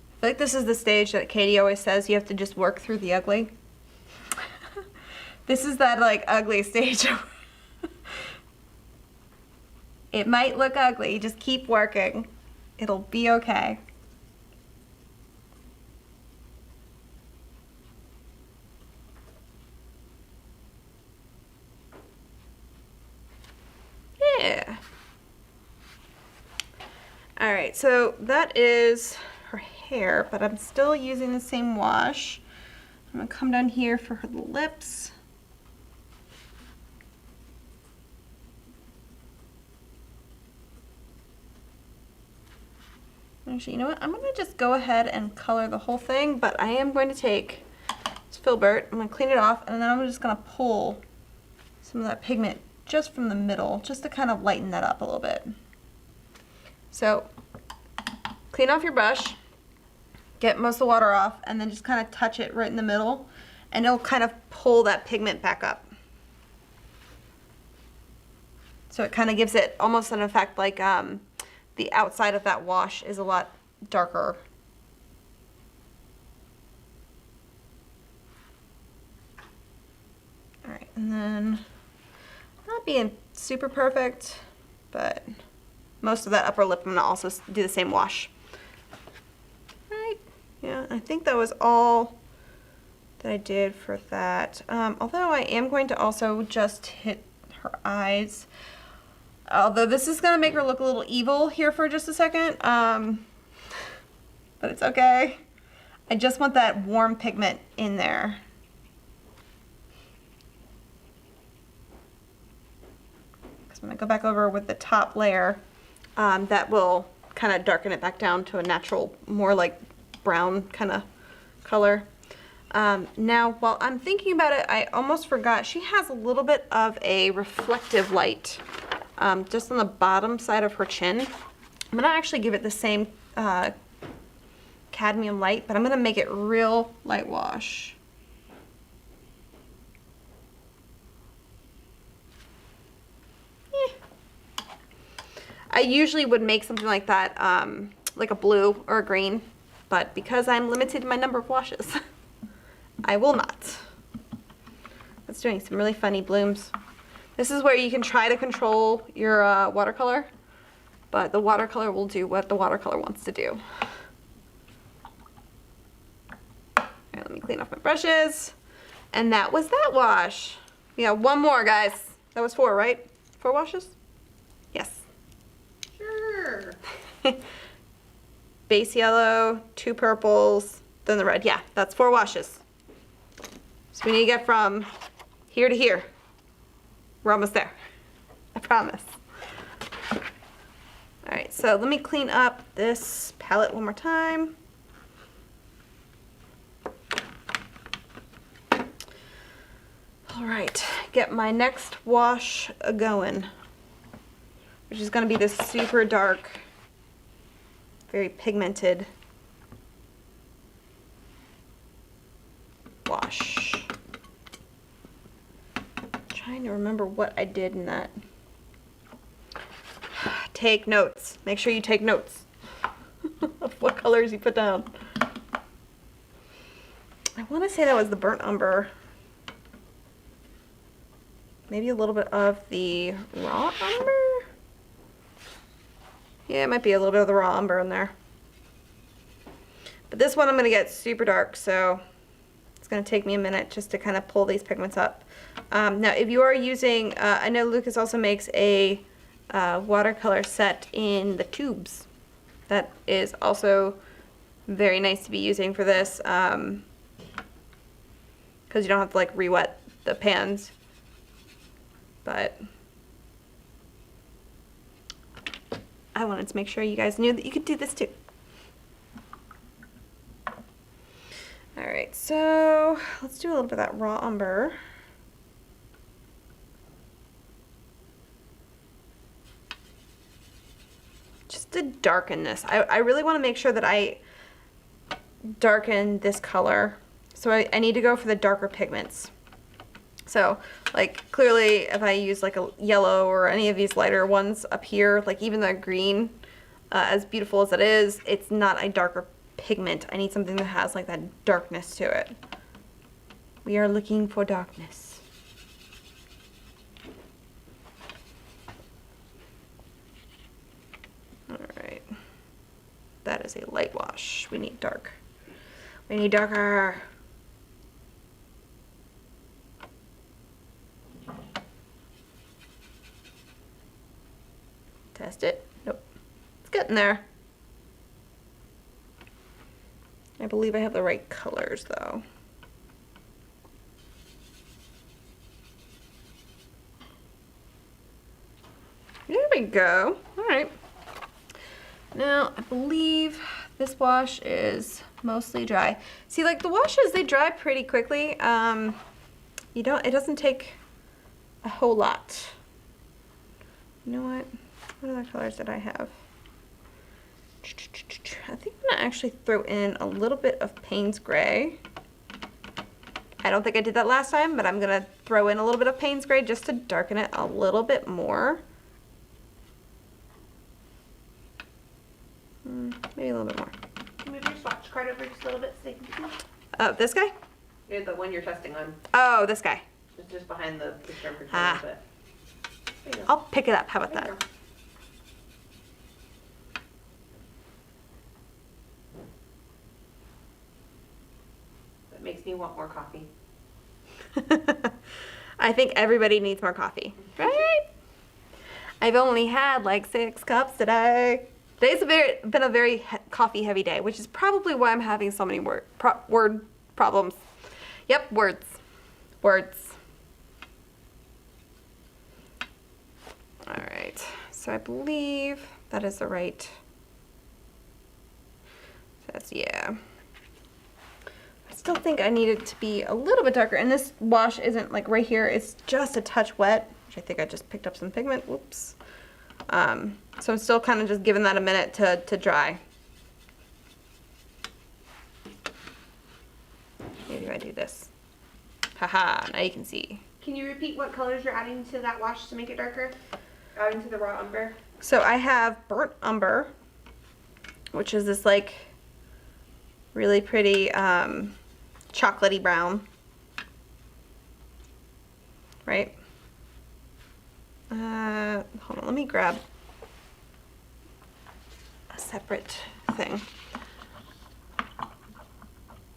I feel like this is the stage that Katie always says you have to just work through the ugly. This is that like ugly stage. It might look ugly, just keep working. It'll be okay. Yeah. All right, so that is her hair, but I'm still using the same wash. I'm gonna come down here for her lips. Actually, you know what? I'm gonna just go ahead and color the whole thing, but I am going to take this filbert, I'm gonna clean it off, and then I'm just gonna pull some of that pigment just from the middle, just to kind of lighten that up a little bit. So, clean off your brush, get most of the water off, and then just kind of touch it right in the middle, and it'll kind of pull that pigment back up. So it kind of gives it almost an effect like the outside of that wash is a lot darker. All right, and then I'm not being super perfect, but most of that upper lip I'm gonna also do the same wash. Right, yeah, I think that was all that I did for that. Although I am going to also just hit her eyes. Although this is gonna make her look a little evil here for just a second, but it's okay. I just want that warm pigment in there. Because when I go back over with the top layer, that will kind of darken it back down to a natural, more like brown kind of color. Now, while I'm thinking about it, I almost forgot, she has a little bit of a reflective light just on the bottom side of her chin. I'm gonna actually give it the same cadmium light, but I'm gonna make it real light wash. I usually would make something like that, like a blue or a green, but because I'm limited in my number of washes, I will not. That's doing some really funny blooms. This is where you can try to control your watercolor, but the watercolor will do what the watercolor wants to do. All right, let me clean off my brushes. And that was that wash. We got one more, guys. That was 4, right? 4 washes? Yes. Sure. Base yellow, 2 purples, then the red. Yeah, that's 4 washes. So we need to get from here to here. We're almost there. I promise. All right, so let me clean up this palette one more time. All right, get my next wash going, which is gonna be this super dark, very pigmented wash. Trying to remember what I did in that. Take notes. Make sure you take notes of what colors you put down. I want to say that was the burnt umber. Maybe a little bit of the raw umber. Yeah, it might be a little bit of the raw umber in there. But this one I'm going to get super dark, so it's going to take me a minute just to kind of pull these pigments up. Now, if you are using, I know Lucas also makes a watercolor set in the tubes. That is also very nice to be using for this, because you don't have to like re-wet the pans. But I wanted to make sure you guys knew that you could do this too. All right, so let's do a little bit of that raw umber. Just to darken this. I really want to make sure that I darken this color. So I need to go for the darker pigments. So, like, clearly if I use like a yellow or any of these lighter ones up here, like even the green, as beautiful as it is, it's not a darker pigment. I need something that has like that darkness to it. We are looking for darkness. All right. That is a light wash. We need dark. We need darker. Test it. Nope. It's getting there. I believe I have the right colors though. There we go. All right. Now, I believe this wash is mostly dry. See, like the washes, they dry pretty quickly. It doesn't take a whole lot. You know what? What other colors did I have? I think I'm gonna actually throw in a little bit of Payne's Gray. I don't think I did that last time, but I'm gonna throw in a little bit of Payne's Gray just to darken it a little bit more. Maybe a little bit more. Can you move your swatch card over just a little bit so you can see? This guy? Yeah, the one you're testing on. Oh, this guy. It's just behind the picture for a little bit. There you go. I'll pick it up. How about There you that? go. That makes me want more coffee. I think everybody needs more coffee, right? I've only had like 6 cups today. Today's been a very coffee heavy day, which is probably why I'm having so many word problems. Yep, words. All right, so I believe that is the right. That's, yeah. I still think I need it to be a little bit darker, and this wash isn't like right here, it's just a touch wet, which I think I just picked up some pigment, whoops. So I'm still kind of just giving that a minute to dry. Maybe if I do this. Haha, now you can see. Can you repeat what colors you're adding to that wash to make it darker? Adding to the raw umber? So I have burnt umber, which is this like really pretty chocolatey brown, right? Hold on, let me grab a separate thing.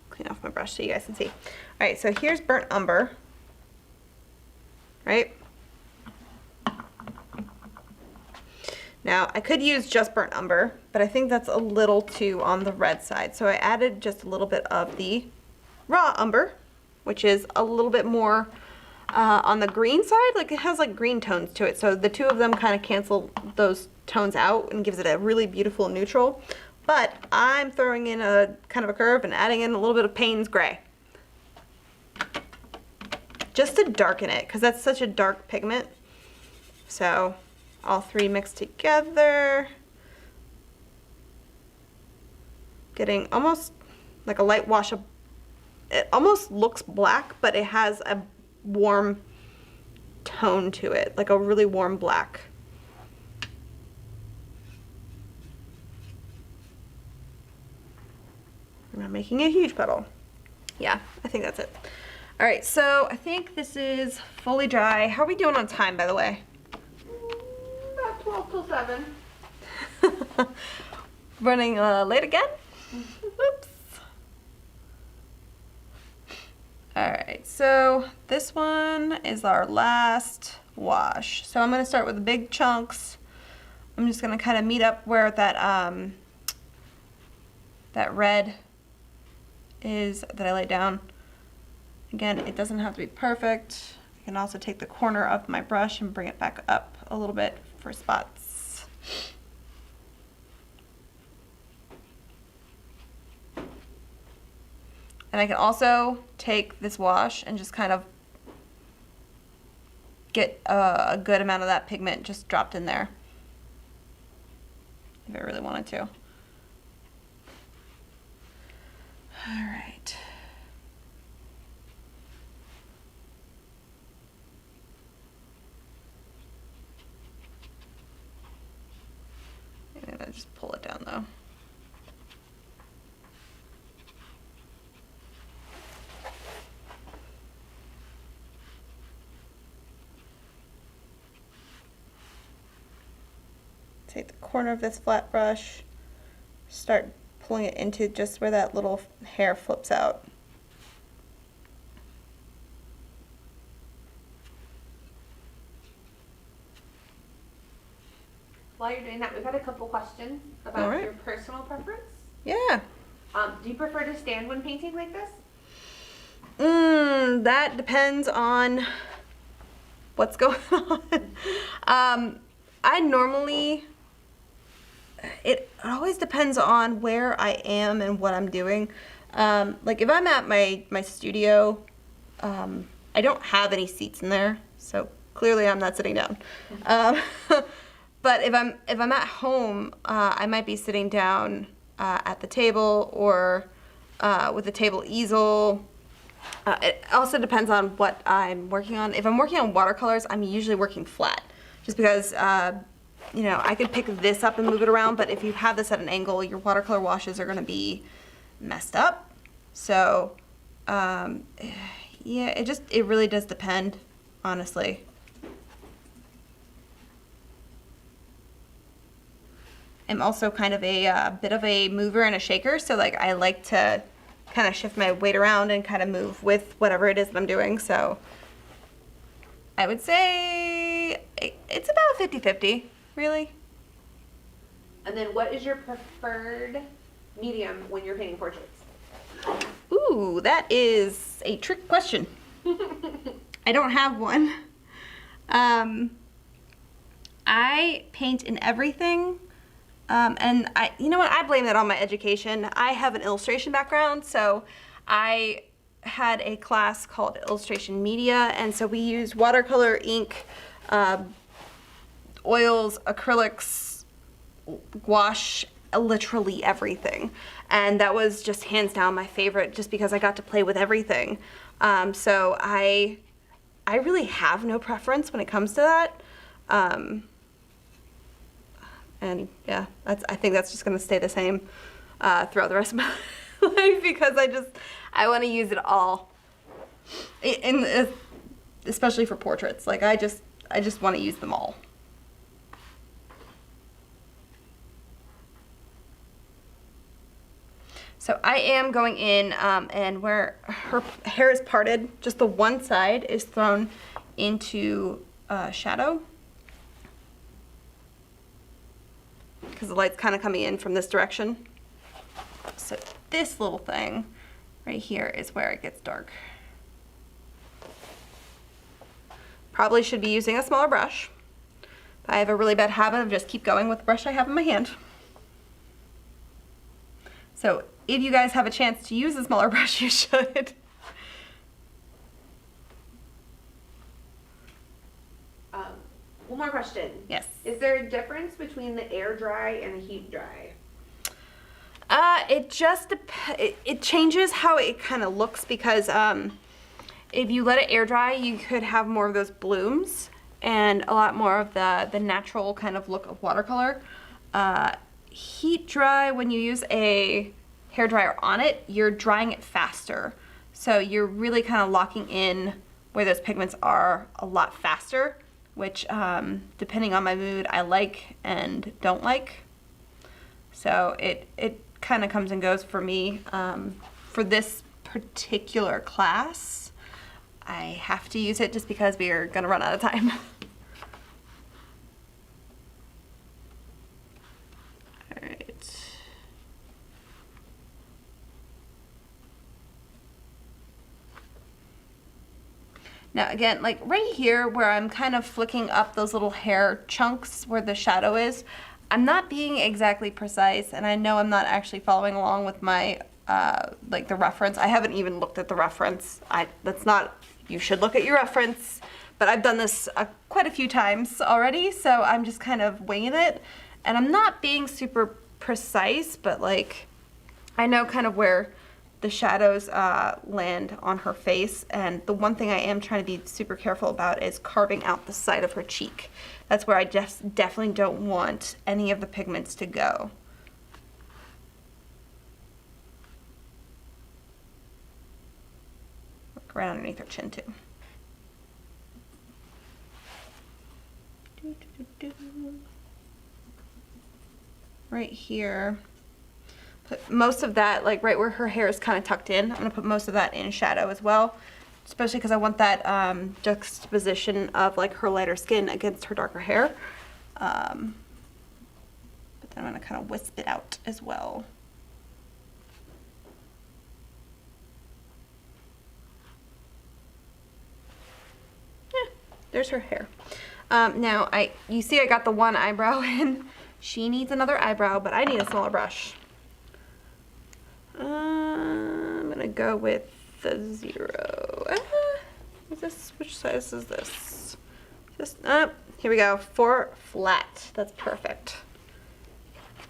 Clean off my brush so you guys can see. All right, so here's burnt umber, right? Now, I could use just burnt umber, but I think that's a little too on the red side. So I added just a little bit of the raw umber, which is a little bit more on the green side. Like it has like green tones to it. So the two of them kind of cancel those tones out and gives it a really beautiful neutral. But I'm throwing in a kind of a curve and adding in a little bit of Payne's Gray. Just to darken it, because that's such a dark pigment. So all three mixed together, getting almost like a light wash of, it almost looks black, but it has a warm tone to it, like a really warm black. I'm not making a huge puddle. Yeah, I think that's it. All right, so I think this is fully dry. How are we doing on time, by the way? About 12 till 7. Running late again? Oops. All right, so this one is our last wash. So I'm gonna start with the big chunks. I'm just gonna kind of meet up where that that red is that I laid down. Again, it doesn't have to be perfect. I can also take the corner of my brush and bring it back up a little bit for spots. And I can also take this wash and just kind of get a good amount of that pigment just dropped in there, if I really wanted to. All right. I'm gonna just pull it down though. Take the corner of this flat brush, start pulling it into just where that little hair flips out. While you're doing that, we've had a couple questions about All right. your personal preference. Yeah. Do you prefer to stand when painting like this? That depends on what's going on. I normally, it always depends on where I am and what I'm doing. Like if I'm at my studio, I don't have any seats in there, so clearly I'm not sitting down. But if I'm at home, I might be sitting down at the table or with a table easel. It also depends on what I'm working on. If I'm working on watercolors, I'm usually working flat, just because you know, I could pick this up and move it around, but if you have this at an angle, your watercolor washes are going to be messed up. So yeah, it really does depend, honestly. am also kind of a bit of a mover and a shaker, so like I like to kind of shift my weight around and kind of move with whatever it is that I'm doing. So I would say it's about 50-50, really. And then what is your preferred medium when you're painting portraits? Ooh, that is a trick question. I don't have one. I paint in everything. And you know what, I blame that on my education. I have an illustration background, so I had a class called Illustration Media, and so we used watercolor, ink, oils, acrylics, gouache, literally everything. And that was just hands down my favorite, just because I got to play with everything. So I really have no preference when it comes to that. And yeah, I think that's just gonna stay the same throughout the rest of my life, because I want to use it all, especially for portraits. Like I just want to use them all. So I am going in, and where her hair is parted, just the one side is thrown into shadow, because the light's kind of coming in from this direction. So this little thing right here is where it gets dark. Probably should be using a smaller brush. But I have a really bad habit of just keep going with the brush I have in my hand. So if you guys have a chance to use a smaller brush, you should. One more question. Yes. Is there a difference between the air dry and the heat dry? It changes how it kind of looks, because if you let it air dry, you could have more of those blooms and a lot more of the natural kind of look of watercolor. Heat dry, when you use a hair dryer on it, you're drying it faster. So you're really kind of locking in where those pigments are a lot faster, which depending on my mood, I like and don't like. So it kind of comes and goes for me. For this particular class, I have to use it just because we are gonna run out of time. All right. Now again, like right here where I'm kind of flicking up those little hair chunks where the shadow is, I'm not being exactly precise, and I know I'm not actually following along with my like the reference. I haven't even looked at the reference. You should look at your reference, but I've done this quite a few times already, so I'm just kind of winging it, and I'm not being super precise, but like I know kind of where the shadows land on her face, and the one thing I am trying to be super careful about is carving out the side of her cheek. That's where I just definitely don't want any of the pigments to go. Look right underneath her chin too. Right here. Put most of that, like right where her hair is kind of tucked in, I'm going to put most of that in shadow as well, especially because I want that juxtaposition of like her lighter skin against her darker hair. But then I'm going to kind of wisp it out as well. Yeah, there's her hair. Now, you see I got the one eyebrow in. She needs another eyebrow, but I need a smaller brush. I'm gonna go with the 0. Which size is this? Here we go, 4 flat. That's perfect.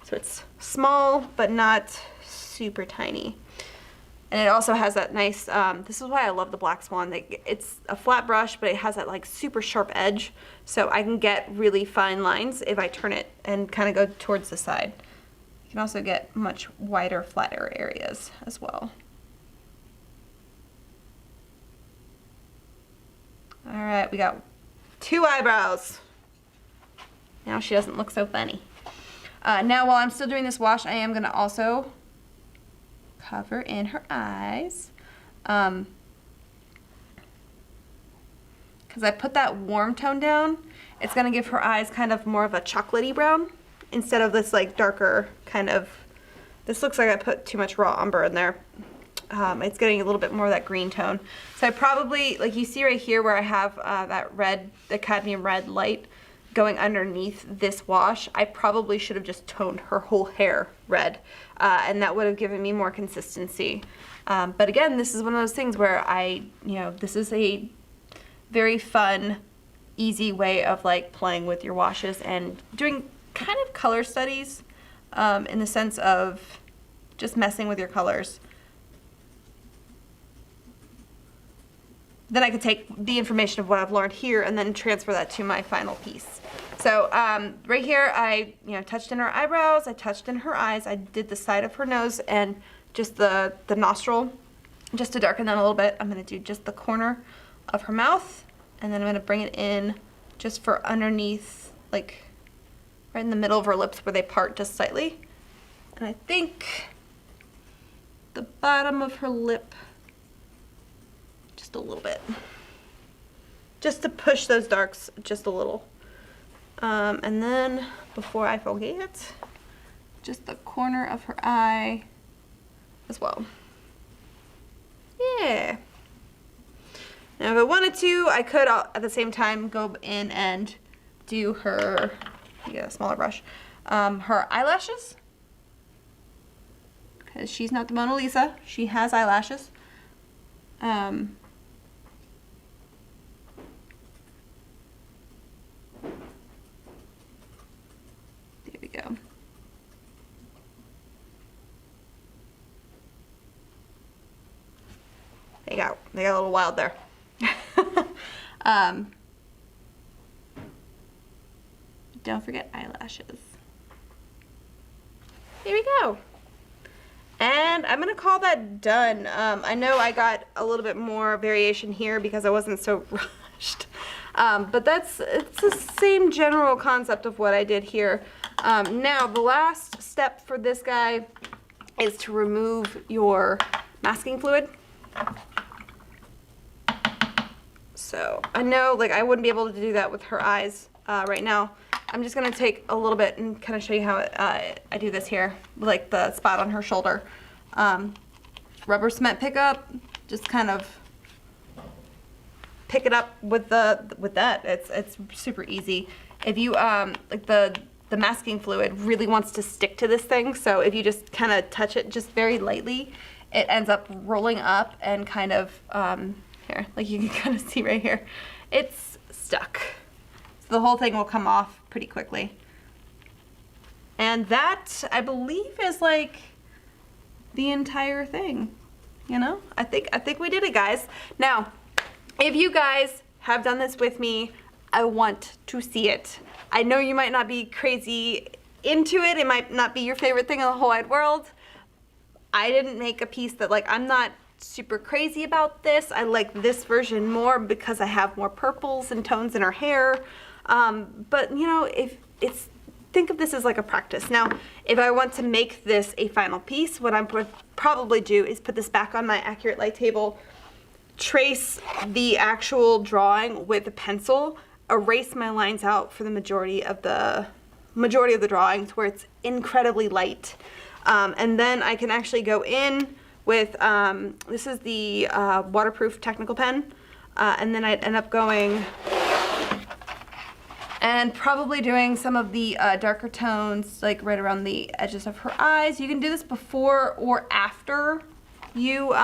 So it's small, but not super tiny. And it also has that nice, this is why I love the Black Swan. It's a flat brush, but it has that like super sharp edge. So I can get really fine lines if I turn it and kind of go towards the side. You can also get much wider, flatter areas as well. All right, we got 2 eyebrows. Now she doesn't look so funny. Now, while I'm still doing this wash, I am going to also cover in her eyes. Because I put that warm tone down, it's going to give her eyes kind of more of a chocolatey brown instead of this like darker kind of, this looks like I put too much raw umber in there. It's getting a little bit more of that green tone. So I probably, like you see right here where I have that red, the cadmium red light going underneath this wash, I probably should have just toned her whole hair red, and that would have given me more consistency. But again, this is one of those things where this is a very fun, easy way of like playing with your washes and doing kind of color studies in the sense of just messing with your colors. Then I could take the information of what I've learned here and then transfer that to my final piece. So right here, I touched in her eyebrows, I touched in her eyes, I did the side of her nose and just the nostril, just to darken that a little bit. I'm gonna do just the corner of her mouth, and then I'm gonna bring it in just for underneath, like right in the middle of her lips where they part just slightly. And I think the bottom of her lip, just a little bit, just to push those darks just a little. And then before I forget, just the corner of her eye as well. Yeah. Now if I wanted to, I could at the same time go in and do her, get a smaller brush, her eyelashes. Because she's not the Mona Lisa, she has eyelashes. There we go. They got a little wild there. Don't forget eyelashes. Here we go. And I'm gonna call that done. I know I got a little bit more variation here because I wasn't so rushed. But it's the same general concept of what I did here. Now the last step for this guy is to remove your masking fluid. So I know like I wouldn't be able to do that with her eyes right now. I'm just gonna take a little bit and kind of show you how I do this here, like the spot on her shoulder. Rubber cement pickup, just kind of pick it up with that. It's super easy. If you like the masking fluid really wants to stick to this thing, so if you just kind of touch it just very lightly, it ends up rolling up and kind of here, like you can kind of see right here, it's stuck. So the whole thing will come off pretty quickly. And that, I believe, is like the entire thing. You know, I think we did it, guys. Now, if you guys have done this with me, I want to see it. I know you might not be crazy into it. It might not be your favorite thing in the whole wide world. I didn't make a piece that, like, I'm not super crazy about this. I like this version more because I have more purples and tones in her hair. But you know, think of this as like a practice. Now, if I want to make this a final piece, what I would probably do is put this back on my accurate light table, trace the actual drawing with a pencil, erase my lines out for the majority of the drawings where it's incredibly light. And then I can actually go in with, this is the waterproof technical pen, and then I'd end up going and probably doing some of the darker tones, like right around the edges of her eyes. You can do this before or after you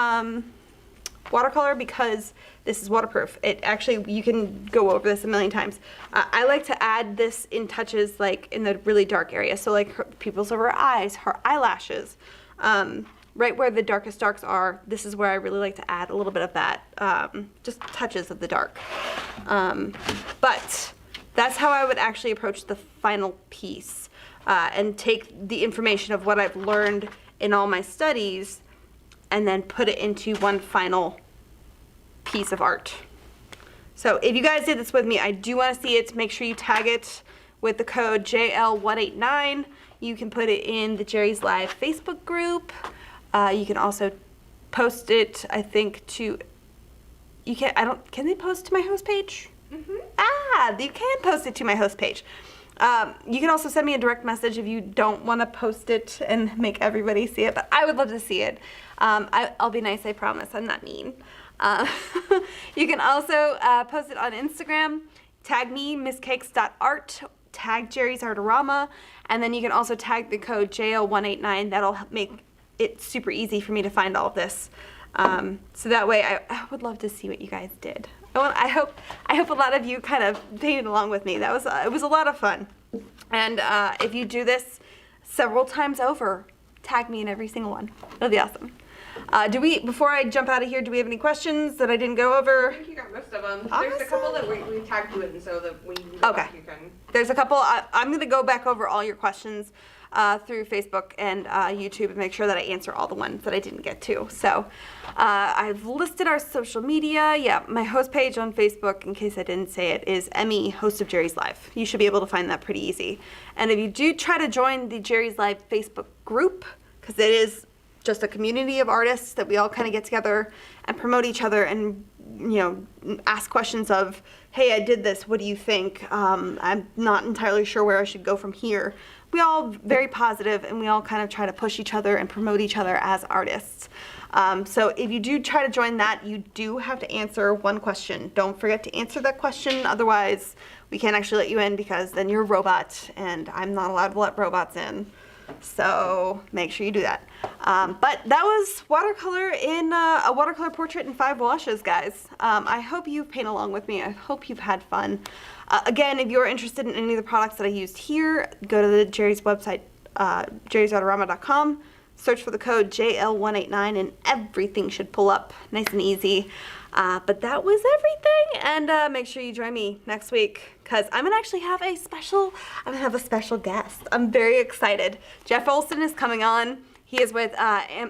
watercolor because this is waterproof. It actually, you can go over this a million times. I like to add this in touches like in the really dark area. So like her pupils of her eyes, her eyelashes, right where the darkest darks are, this is where I really like to add a little bit of that, just touches of the dark. But that's how I would actually approach the final piece and take the information of what I've learned in all my studies and then put it into one final piece of art. So if you guys did this with me, I do want to see it. Make sure you tag it with the code JL189. You can put it in the Jerry's Live Facebook group. You can also post it, I think, to, can they post to my host page? Mm-hmm. You can post it to my host page. You can also send me a direct message if you don't want to post it and make everybody see it, but I would love to see it. I'll be nice, I promise. I'm not mean. You can also post it on Instagram. Tag me, misscakes.art, tag Jerry's Artarama, and then you can also tag the code JL189. That'll make it super easy for me to find all of this. So that way, I would love to see what you guys did. I hope a lot of you kind of painted along with me. It was a lot of fun. And if you do this several times over, tag me in every single one. It'll be awesome. Before I jump out of here, do we have any questions that I didn't go over? I think you got most of them. Awesome. There's a couple that we tagged you in, so that when you Okay. back, you can. There's a couple. I'm going to go back over all your questions through Facebook and YouTube and make sure that I answer all the ones that I didn't get to. So I've listed our social media. Yeah, my host page on Facebook, in case I didn't say it, is Emmy, host of Jerry's Live. You should be able to find that pretty easy. And if you do try to join the Jerry's Live Facebook group, because it is just a community of artists that we all kind of get together and promote each other and, ask questions of, hey, I did this, what do you think? I'm not entirely sure where I should go from here. We all very positive, and we all kind of try to push each other and promote each other as artists. So if you do try to join that, you do have to answer one question. Don't forget to answer that question, otherwise we can't actually let you in, because then you're a robot, and I'm not allowed to let robots in. So make sure you do that. But that was watercolor in a watercolor portrait in 5 washes, guys. I hope you paint along with me. I hope you've had fun. Again, if you're interested in any of the products that I used here, go to the Jerry's website, jerrysautorama.com. Search for the code JL189 and everything should pull up nice and easy. But that was everything, and make sure you join me next week, because I'm gonna actually have a special guest. I'm very excited. Jeff Olson is coming on. He is with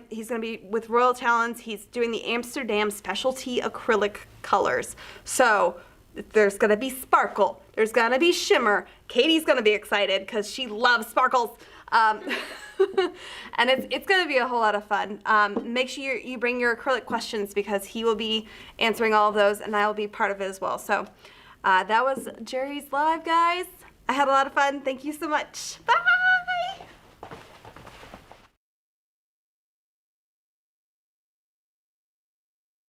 he's gonna be with Royal Talents. He's doing the Amsterdam specialty acrylic colors. So there's gonna be sparkle. There's gonna be shimmer. Katie's gonna be excited because she loves sparkles. And it's going to be a whole lot of fun. Make sure you bring your acrylic questions, because he will be answering all of those, and I will be part of it as well. So that was Jerry's Live, guys. I had a lot of fun. Thank you so much. Bye.